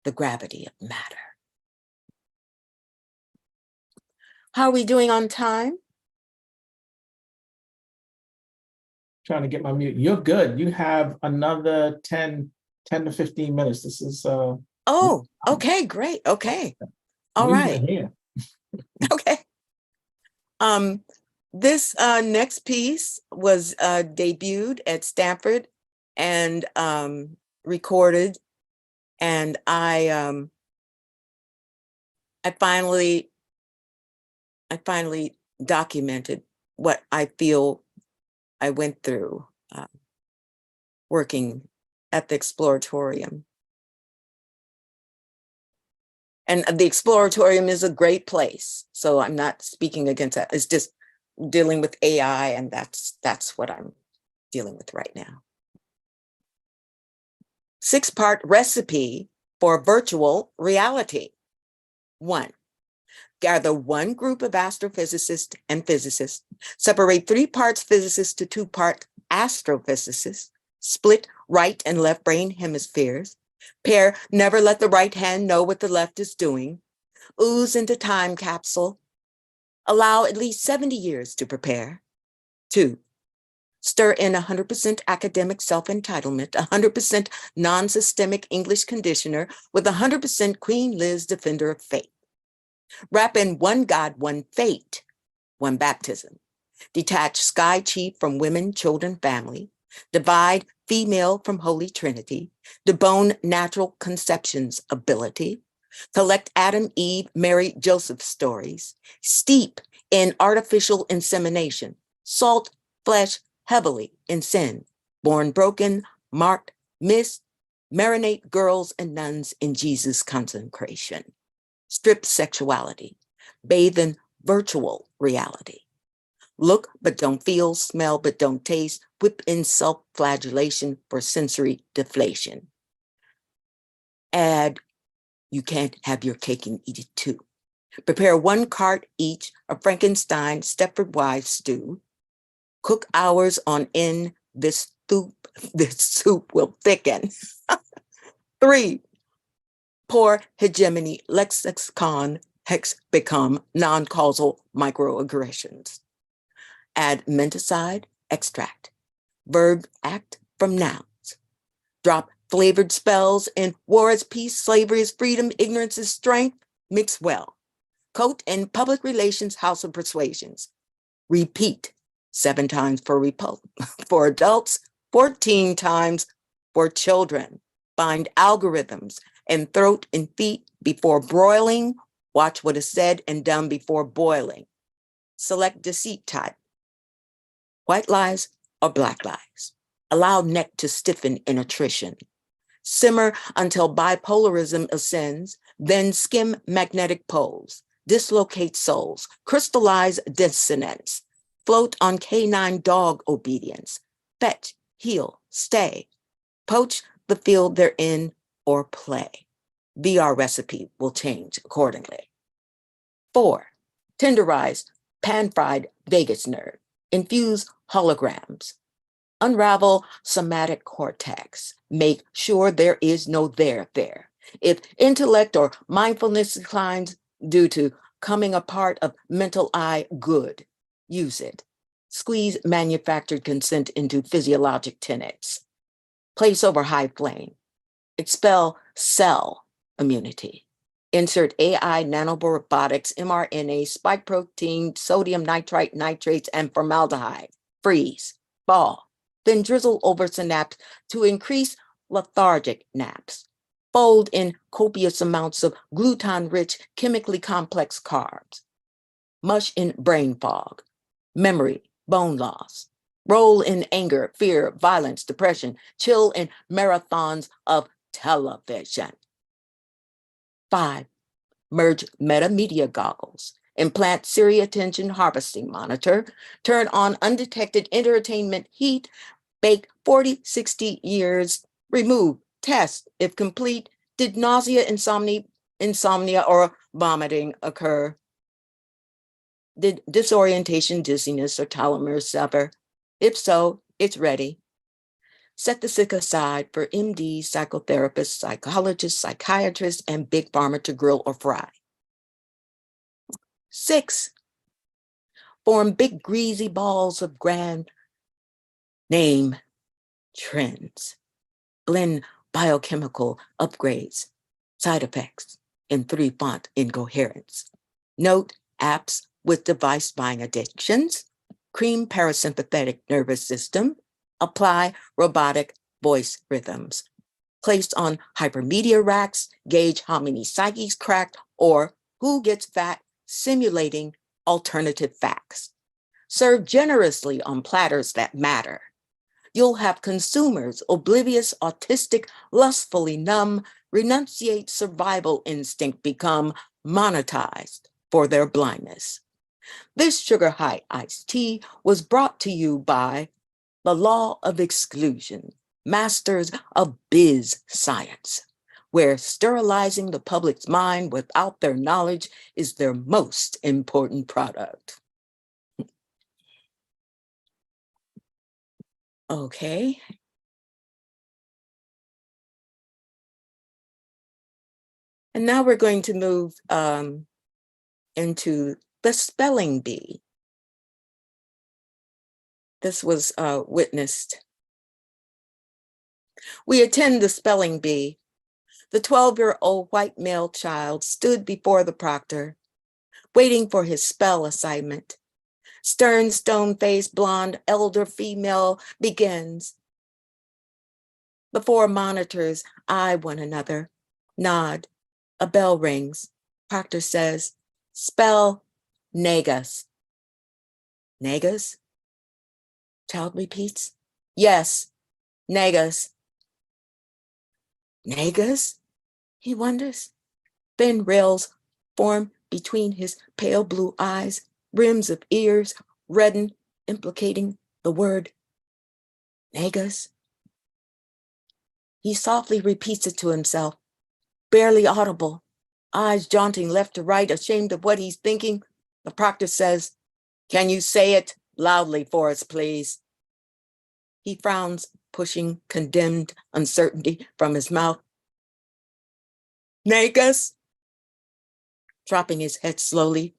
S4: the gravity of matter. How are we doing on time?
S3: Trying to get my mute. You're good. You have another 10 to 15 minutes. This is
S4: oh, okay, great. Okay. All right.
S3: Here.
S4: Okay. This next piece was debuted at Stanford and recorded, and I finally documented what I feel I went through working at the Exploratorium. And the Exploratorium is a great place, so I'm not speaking against that. It's just dealing with AI, and that's what I'm dealing with right now. 6-part recipe for virtual reality. 1. Gather one group of astrophysicists and physicists, separate 3 parts physicists to 2 part astrophysicists, split right and left brain hemispheres, pair never let the right hand know what the left is doing, ooze into time capsule, allow at least 70 years to prepare. 2. Stir in 100% academic self-entitlement, 100% non-systemic English conditioner with 100% Queen Liz defender of faith. Wrap in one God, one fate, one baptism. Detach sky chi from women, children, family. Divide female from Holy Trinity. Debone natural conception's ability. Collect Adam, Eve, Mary, Joseph stories. Steep in artificial insemination. Salt flesh heavily in sin. Born broken, marked, missed. Marinate girls and nuns in Jesus' consecration. Strip sexuality. Bathe in virtual reality. Look but don't feel, smell but don't taste, whip in self-flagellation for sensory deflation. Add, you can't have your cake and eat it too. Prepare 1 cart each of Frankenstein Stepford wives stew. Cook hours on end, this soup will thicken. 3, pour hegemony lexicon hex become non-causal microaggressions. Add menticide, extract, verb act from nouns. Drop flavored spells in war is peace, slavery is freedom, ignorance is strength, mix well. Coat in public relations house of persuasions. Repeat 7 times for adults, 14 times for children. Find algorithms and throat and feet before broiling. Watch what is said and done before boiling. Select deceit type. White lies or black lies. Allow neck to stiffen in attrition. Simmer until bipolarism ascends, then skim magnetic poles. Dislocate souls, crystallize dissonance. Float on canine dog obedience. Fetch, heal, stay. Poach the field they're in or play. VR recipe will change accordingly. 4, tenderize pan-fried vagus nerve. Infuse holograms. Unravel somatic cortex. Make sure there is no there. If intellect or mindfulness declines due to coming apart of mental eye, good. Use it. Squeeze manufactured consent into physiologic tenets. Place over high flame. Expel cell immunity. Insert AI, nanorobotics, mRNA, spike protein, sodium nitrite, nitrates, and formaldehyde. Freeze, thaw, then drizzle over synapse to increase lethargic naps. Fold in copious amounts of gluten-rich, chemically complex carbs. Mush in brain fog, memory, bone loss. Roll in anger, fear, violence, depression. Chill in marathons of television. 5, merge metamedia goggles. Implant Siri attention harvesting monitor. Turn on undetected entertainment heat. Bake 40, 60 years. Remove, test if complete. Did nausea, insomnia, or vomiting occur? Did disorientation, dizziness, or telomeres sever? If so, it's ready. Set the sick aside for MDs, psychotherapists, psychologists, psychiatrists, and big pharma to grill or fry. 6, form big greasy balls of grand name trends. Blend biochemical upgrades, side effects in 3 font incoherence. Note apps with device buying addictions. Cream parasympathetic nervous system. Apply robotic voice rhythms. Placed on hypermedia racks, gauge how many psyches cracked or who gets fat, simulating alternative facts. Serve generously on platters that matter. You'll have consumers oblivious, autistic, lustfully numb, renunciate survival instinct, become monetized for their blindness. This sugar high iced tea was brought to you by the law of exclusion, masters of biz science. where sterilizing the public's mind without their knowledge is their most important product. Okay. And now we're going to move into the spelling bee. This was witnessed. We attend the spelling bee. The 12-year-old white male child stood before the proctor, waiting for his spell assignment. Stern, stone-faced, blonde, elder female begins. The four monitors eye one another, nod. A bell rings. Proctor says, spell negus. Negus? Child repeats, yes, negus. Negus? He wonders. Thin rails form between his pale blue eyes, rims of ears redden, implicating the word negus. He softly repeats it to himself, barely audible, eyes jaunting left to right, ashamed of what he's thinking. The proctor says, can you say it loudly for us, please? He frowns, pushing condemned uncertainty from his mouth. Negus? Dropping his head slowly,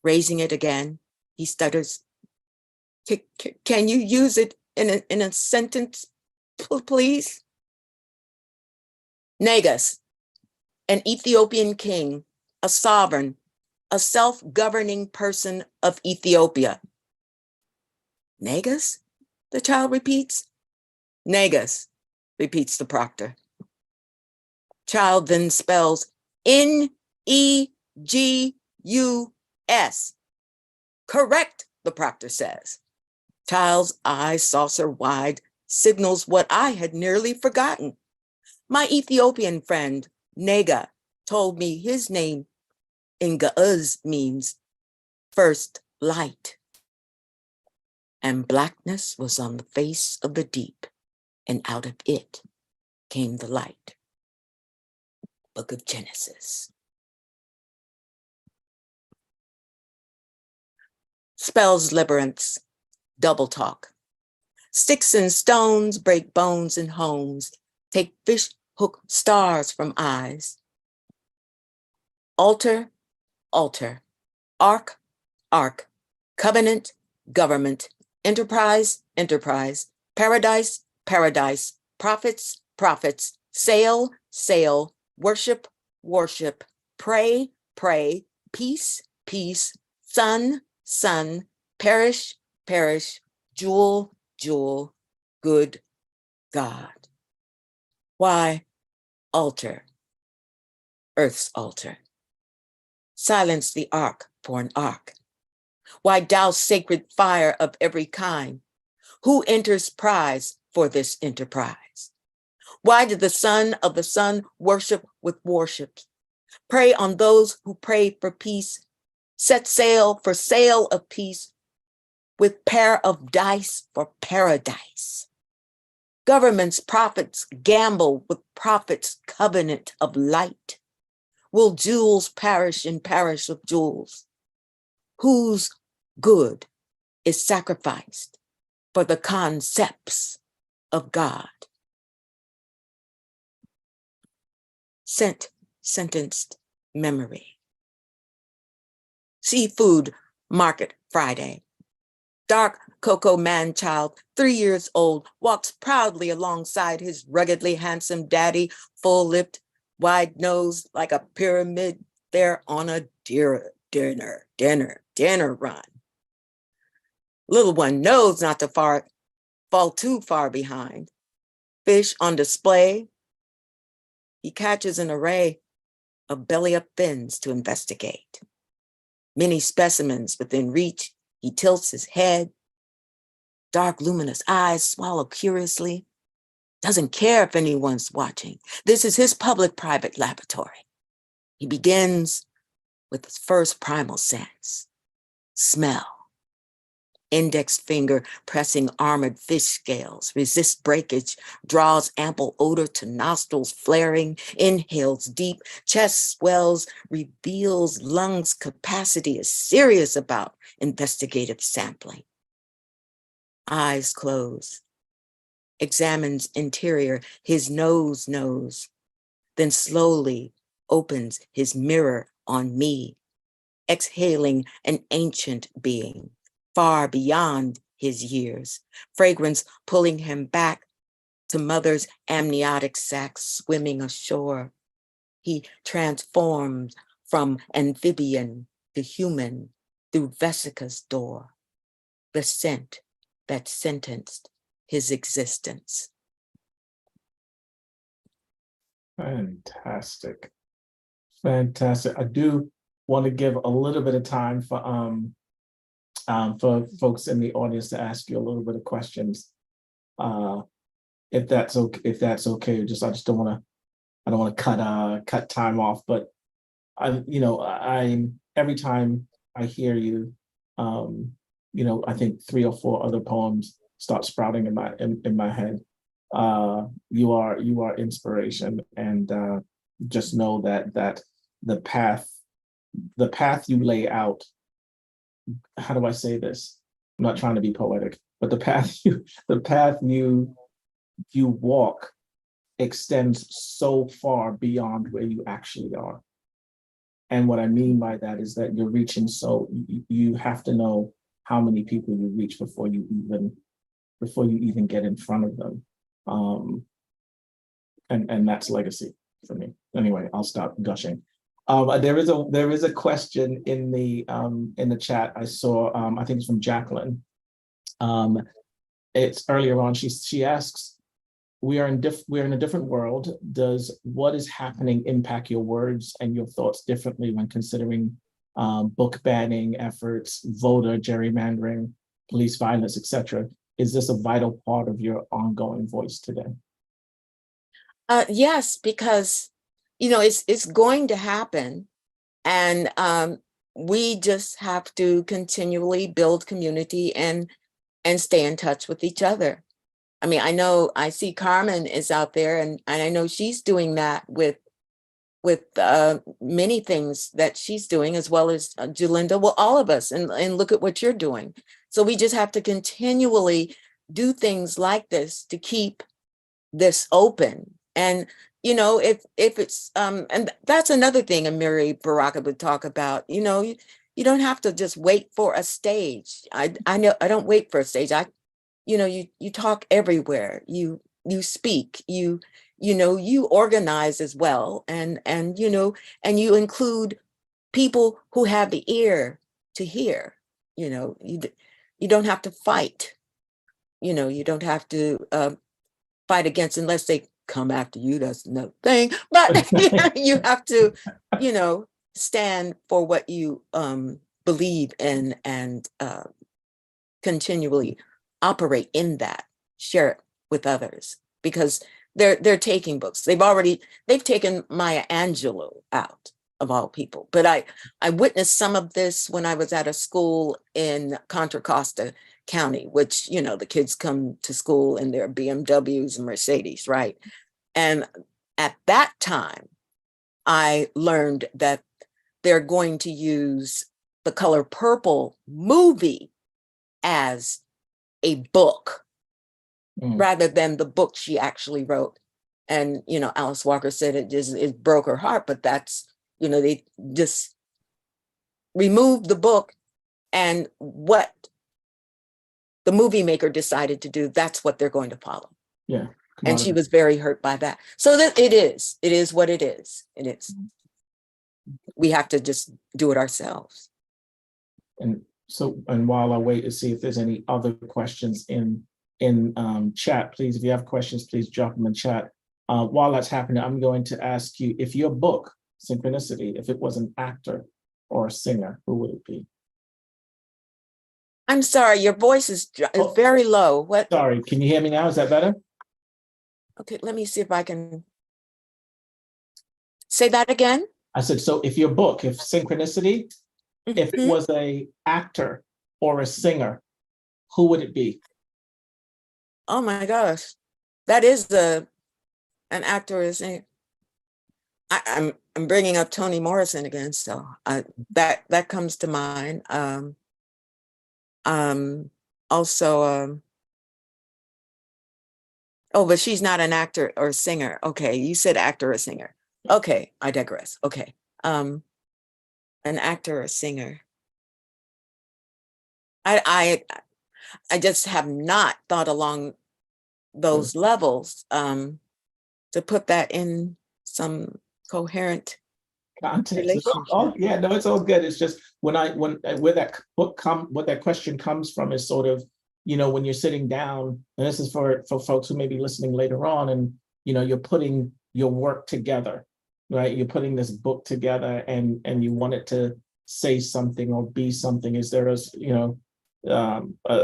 S4: raising it again, he stutters. Can you use it in a sentence, please? Negus, an Ethiopian king, a sovereign, a self-governing person of Ethiopia. Negus? The child repeats. Negus, repeats the proctor. Child then spells N-E-G-U-S. Correct, the proctor says. Child's eyes saucer wide, signals what I had nearly forgotten. My Ethiopian friend, Nega, told me his name in Ga'uz means first light. And blackness was on the face of the deep, and out of it came the light. Book of Genesis. Spells labyrinths, double talk. Sticks and stones break bones and homes, take fish hook stars from eyes. Altar, altar, ark, ark, covenant, government, enterprise, enterprise, paradise, paradise, prophets, prophets, sail, sail, worship, worship, pray, pray, peace, peace, sun, sun, perish, perish, jewel, jewel, good God. Why altar, earth's altar? Silence the ark for an ark. Why douse sacred fire of every kind? Who enters prize for this enterprise? Why did the son of the sun worship with worships? Pray on those who pray for peace. Set sail for sail of peace with pair of dice for paradise. Governments, prophets gamble with prophets' covenant of light. Will jewels perish in parish of jewels? Whose good is sacrificed for the concepts of God? Sentenced memory. Seafood market Friday. Dark cocoa man-child, 3 years old, walks proudly alongside his ruggedly handsome daddy, full-lipped, wide-nosed like a pyramid. They're on a dinner run. Little one knows not to fall too far behind. Fish on display. He catches an array of belly-up fins to investigate. Many specimens within reach. He tilts his head. Dark, luminous eyes swallow curiously. Doesn't care if anyone's watching. This is his public-private laboratory. He begins with his first primal sense, smell. index finger pressing armored fish scales, resists breakage, draws ample odor to nostrils flaring, inhales deep, chest swells, reveals lungs capacity, is serious about investigative sampling. Eyes closed, examines interior, his nose knows, then slowly opens his mirror on me, exhaling an ancient being, far beyond his years, fragrance pulling him back to mother's amniotic sac swimming ashore. He transforms from amphibian to human through Vesica's door, the scent that sentenced his existence.
S3: Fantastic. Fantastic. I do want to give a little bit of time for folks in the audience to ask you a little bit of questions. If that's okay, I just don't want to cut time off, but I'm every time I hear you, I think 3 or 4 other poems start sprouting in my head. You are inspiration, and just know that the path you lay out, how do I say this? I'm not trying to be poetic, but the path you walk extends so far beyond where you actually are. And what I mean by that is that you're reaching, so you have to know how many people you reach before you even get in front of them. And that's legacy for me. Anyway, I'll stop gushing. There is a question in the chat I saw. I think it's from Jacqueline. It's earlier on. She asks, we're in a different world. Does what is happening impact your words and your thoughts differently when considering book banning efforts, voter gerrymandering, police violence, etc.? Is this a vital part of your ongoing voice today?
S4: Yes, because it's going to happen, and we just have to continually build community and stay in touch with each other. I mean, I see Carmen is out there, and I know she's doing that with many things that she's doing, as well as Julinda. Well, all of us, and look at what you're doing. So we just have to continually do things like this to keep this open. And if it's and that's another thing Amiri Baraka would talk about. You don't have to just wait for a stage. I know I don't wait for a stage. You talk everywhere. You speak. You organize as well, and you include people who have the ear to hear. You don't have to fight. You don't have to fight against, unless they come after you. That's another thing. But you have to, stand for what you believe in, and continually operate in that. Share it with others, because they're taking books. They've taken Maya Angelou out, of all people. But I witnessed some of this when I was at a school in Contra Costa County, which, the kids come to school in their BMWs and Mercedes, right? And at that time, I learned that they're going to use The Color Purple movie as a book, rather than the book she actually wrote. And, Alice Walker said it broke her heart, but that's, they just removed the book, and what the movie maker decided to do, that's what they're going to follow.
S3: Yeah.
S4: And she was very hurt by that. So that it is what it is. It is. We have to just do it ourselves.
S3: And while I wait to see if there's any other questions in chat, please, if you have questions, please drop them in chat. While that's happening, I'm going to ask you, if your book, Synchronicity, if it was an actor or a singer, who would it be?
S4: I'm sorry, your voice is very low. What?
S3: Sorry, can you hear me now? Is that better?
S4: Okay, let me see if I can say that again.
S3: I said, so if your book, if Synchronicity, if it was a actor or a singer, who would it be?
S4: Oh my gosh, that is an actor, isn't it? I'm bringing up Toni Morrison again, so that comes to mind. Also, oh, but she's not an actor or singer. Okay, you said actor or singer. Okay, I digress. Okay, an actor or singer. I just have not thought along those levels to put that in some coherent
S3: Context.
S4: relationship.
S3: Yeah, no, it's all good. It's just when where that book what that question comes from is sort of, when you're sitting down, and this is for folks who may be listening later on, and you're putting your work together, right? You're putting this book together, and you want it to say something or be something. Is there a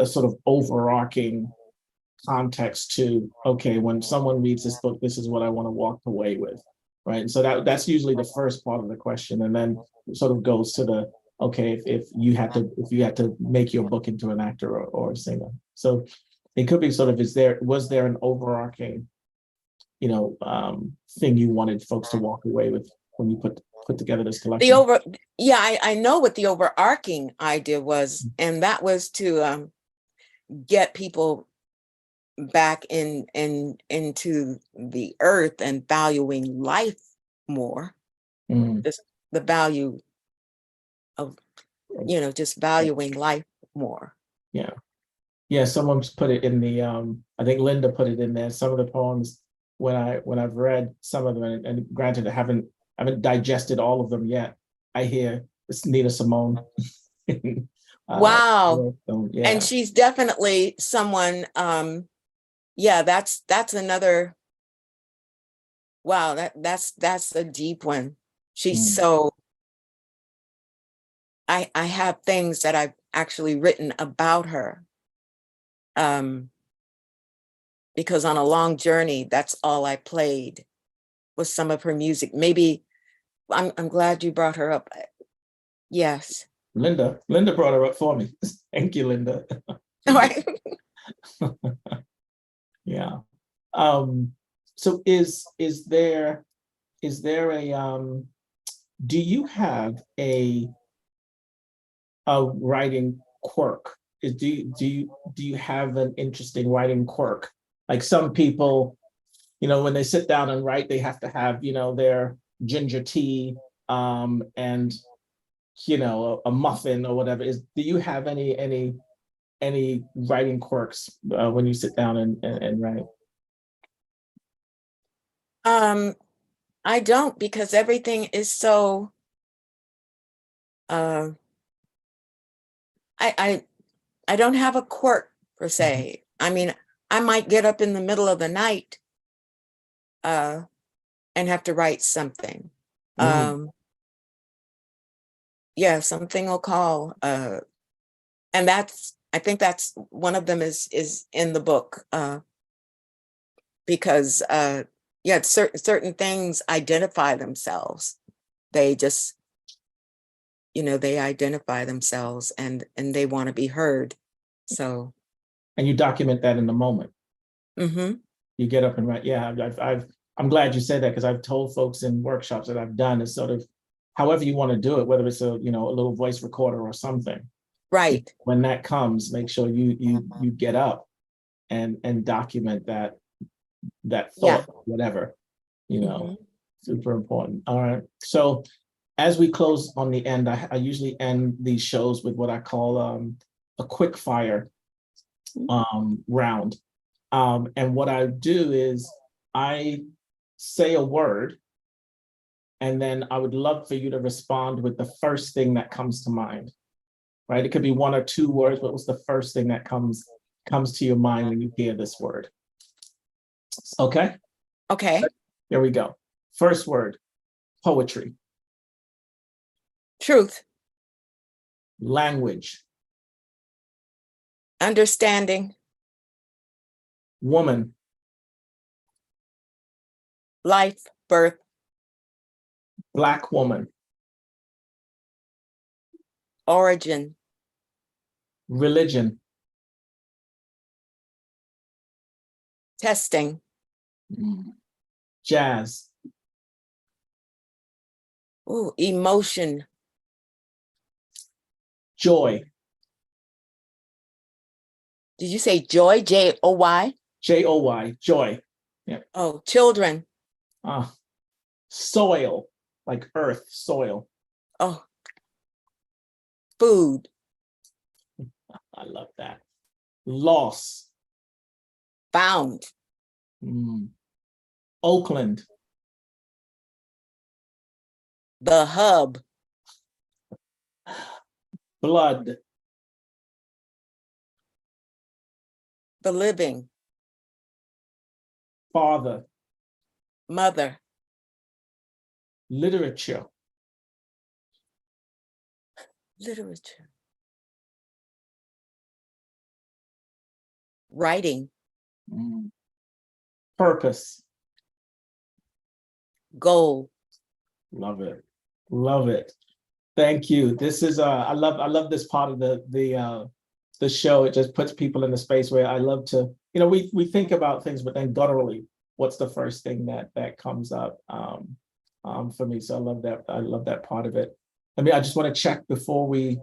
S3: sort of overarching context to, okay, when someone reads this book, this is what I want to walk away with, right? And so that's usually the first part of the question, and then it sort of goes to the, okay, if you had to make your book into an actor or a singer. So it could be sort of, was there an overarching thing you wanted folks to walk away with when you put together this collection?
S4: I know what the overarching idea was, and that was to get people back into the earth and valuing life more. Just the value of just valuing life more.
S3: Yeah, someone's put it in the I think Linda put it in there. Some of the poems, when I've read some of them, and granted I haven't digested all of them yet, I hear it's Nina Simone.
S4: Wow.
S3: Yeah.
S4: And she's definitely someone, that's another, wow, that's a deep one. She's so, I have things that I've actually written about her. Because on a long journey, that's all I played was some of her music. Maybe I'm glad you brought her up. Yes.
S3: Linda brought her up for me. Thank you, Linda.
S4: All right.
S3: Yeah. So is there a do you have a writing quirk? Do you have an interesting writing quirk? Like some people, when they sit down and write, they have to have, their ginger tea and a muffin or whatever. Do you have any writing quirks when you sit down and write?
S4: I don't, because everything is so I don't have a quirk per se. I mean, I might get up in the middle of the night and have to write something. Something will call. And I think that's one of them is in the book. Because certain things identify themselves. They just, they identify themselves and they want to be heard. So.
S3: And you document that in the moment.
S4: Mm-hmm.
S3: You get up and write. Yeah, I'm glad you said that, because I've told folks in workshops that I've done is sort of, however you want to do it, whether it's a little voice recorder or something.
S4: Right.
S3: When that comes, make sure you get up and document that thought, whatever, super important. All right. So as we close on the end, I usually end these shows with what I call a quick fire round. And what I do is I say a word, and then I would love for you to respond with the first thing that comes to mind, right? It could be one or two words, but what's the first thing that comes to your mind when you hear this word? Okay?
S4: Okay.
S3: There we go. First word, poetry.
S4: Truth.
S3: Language.
S4: Understanding.
S3: Woman.
S4: Life, birth.
S3: Black woman.
S4: Origin.
S3: Religion.
S4: Testing.
S3: Jazz.
S4: Ooh, emotion.
S3: Joy.
S4: Did you say joy? J-O-Y?
S3: Joy. Joy. Yeah.
S4: Oh, children.
S3: Soil, like earth, soil.
S4: Oh, food.
S3: I love that. Loss.
S4: Found.
S3: Oakland.
S4: The hub.
S3: Blood.
S4: The living.
S3: Father.
S4: Mother.
S3: Literature.
S4: Literature. Writing.
S3: Purpose.
S4: Goal.
S3: Love it. Love it. Thank you. This is I love this part of the show. It just puts people in the space where I love to, we think about things, but then gutturally, what's the first thing that comes up for me? So I love that. I love that part of it. I just want to check before we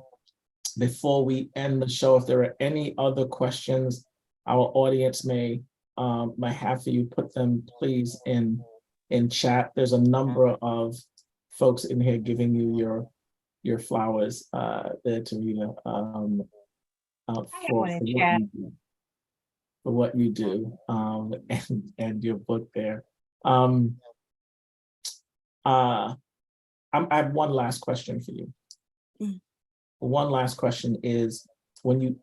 S3: end the show if there are any other questions our audience may have for you. Put them please in chat. There's a number of folks in here giving you your flowers there, Tureeda, for what you do and your book there. I have one last question for you. One last question is when you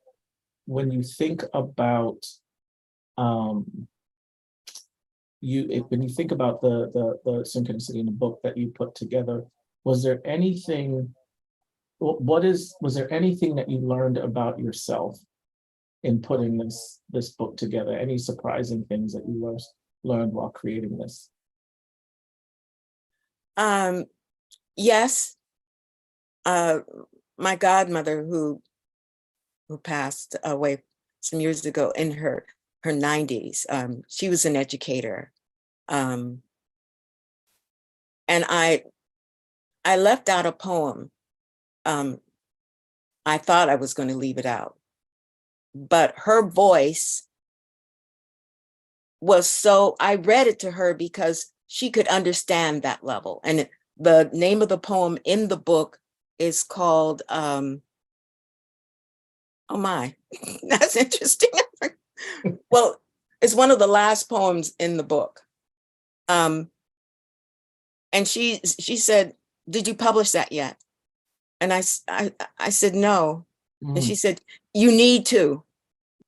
S3: think about when you think about the synchronicity in the book that you put together, was there anything that you learned about yourself in putting this book together? Any surprising things that you learned while creating this?
S4: Yes. My godmother who passed away some years ago in her 90s, she was an educator. And I left out a poem. I thought I was going to leave it out, but her voice was so, I read it to her because she could understand that level. And the name of the poem in the book is called, oh my, that's interesting. Well, it's one of the last poems in the book. And she said, "Did you publish that yet?" And I said, "No." And she said, "You need to."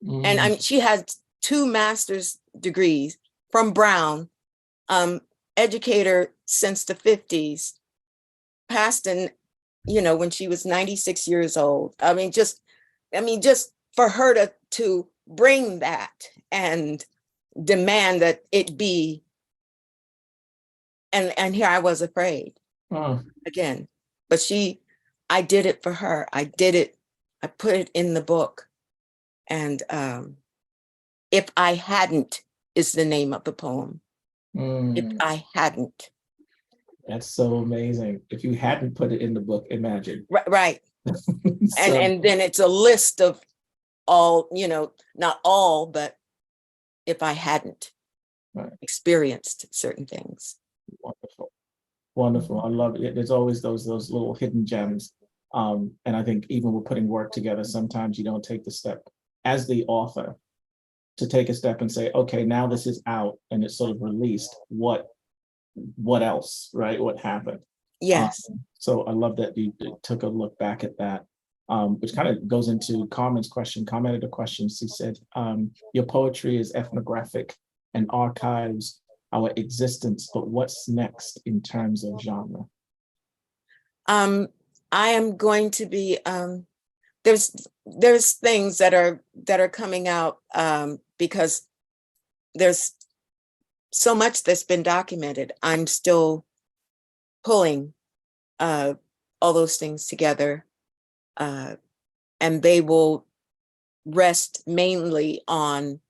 S4: And she had 2 master's degrees from Brown, educator since the 50s, passed in, when she was 96 years old. Just for her to bring that and demand that it be, and here I was afraid again, but I did it for her. I did it. I put it in the book. And If I Hadn't is the name of the poem. If I hadn't.
S3: That's so amazing. If you hadn't put it in the book, imagine.
S4: Right. And then it's a list of all, not all, but if I hadn't experienced certain things.
S3: Wonderful. I love it. There's always those little hidden gems. And I think even with putting work together, sometimes you don't take the step as the author to take a step and say, okay, now this is out and it's sort of released. What else, right? What happened?
S4: Yes.
S3: So I love that you took a look back at that, which kind of goes into Carmen's question. Carmen had a question. She said, your poetry is ethnographic and archives our existence, but what's next in terms of genre?
S4: I am going to be, there's things that are coming out because there's so much that's been documented. I'm still pulling all those things together, and they will rest mainly on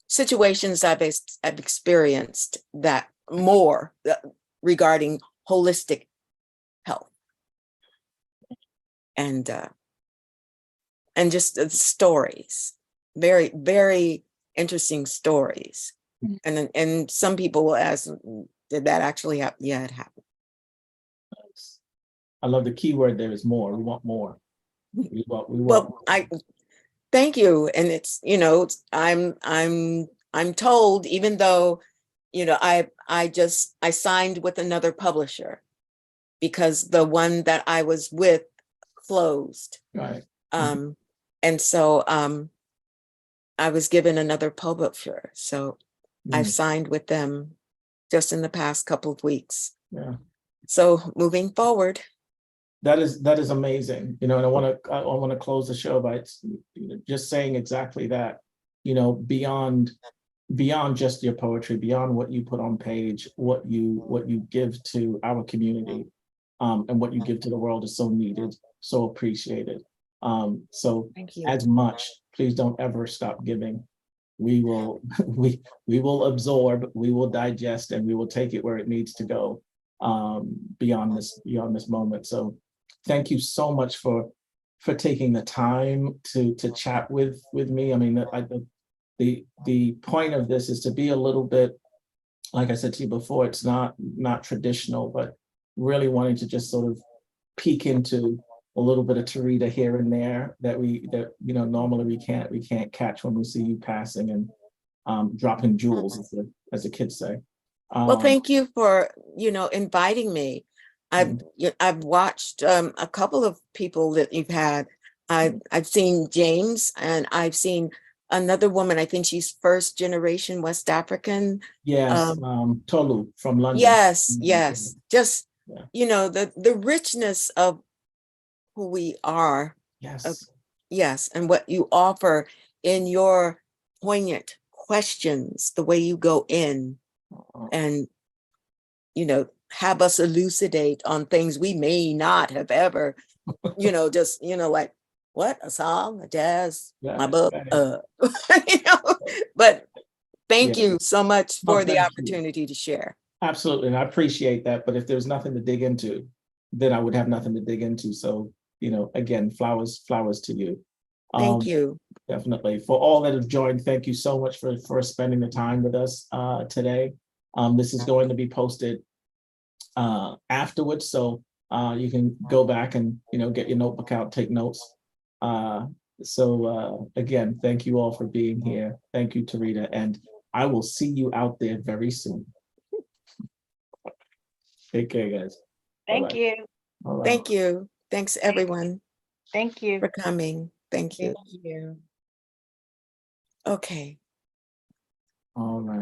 S4: situations I've experienced that more regarding holistic health, and just stories, very, very interesting stories. And some people will ask, did that actually happen? Yeah, it happened.
S3: I love the key word there is more. We want more. We want
S4: Well, thank you. And it's, I'm told, even though, I signed with another publisher because the one that I was with closed.
S3: Right.
S4: And so I was given another publisher. So I've signed with them just in the past couple of weeks.
S3: Yeah.
S4: So moving forward.
S3: That is amazing. And I want to close the show by just saying exactly that. Beyond just your poetry, beyond what you put on page, what you give to our community, and what you give to the world is so needed, so appreciated. So
S4: Thank you.
S3: as much, please don't ever stop giving. We will we will absorb, we will digest, and we will take it where it needs to go, beyond this moment. So thank you so much for taking the time to chat with me. I mean, the point of this is to be a little bit, like I said to you before, it's not traditional, but really wanting to just sort of peek into a little bit of Tureeda here and there that normally we can't catch when we see you passing and dropping jewels, as the kids say.
S4: Well, thank you for inviting me. I've watched a couple of people that you've had. I've seen James, and I've seen another woman. I think she's first generation West African.
S3: Yes, Tolu from London.
S4: Yes. Just the richness of who we are. Yes, and what you offer in your poignant questions, the way you go in and have us elucidate on things we may not have ever, like, what, a song, a jazz, my book, but thank you so much for the opportunity to share.
S3: Absolutely, and I appreciate that. But if there's nothing to dig into, then I would have nothing to dig into. So, again, flowers to you.
S4: Thank you.
S3: Definitely. For all that have joined, thank you so much for spending the time with us today. This is going to be posted afterwards, so you can go back and get your notebook out, take notes. So again, thank you all for being here. Thank you, Tureeda, and I will see you out there very soon. Take care, guys.
S1: Thank you.
S3: All right.
S4: Thank you. Thanks, everyone.
S1: Thank you
S4: for coming. Thank you.
S1: Thank you.
S4: Okay.
S3: All right.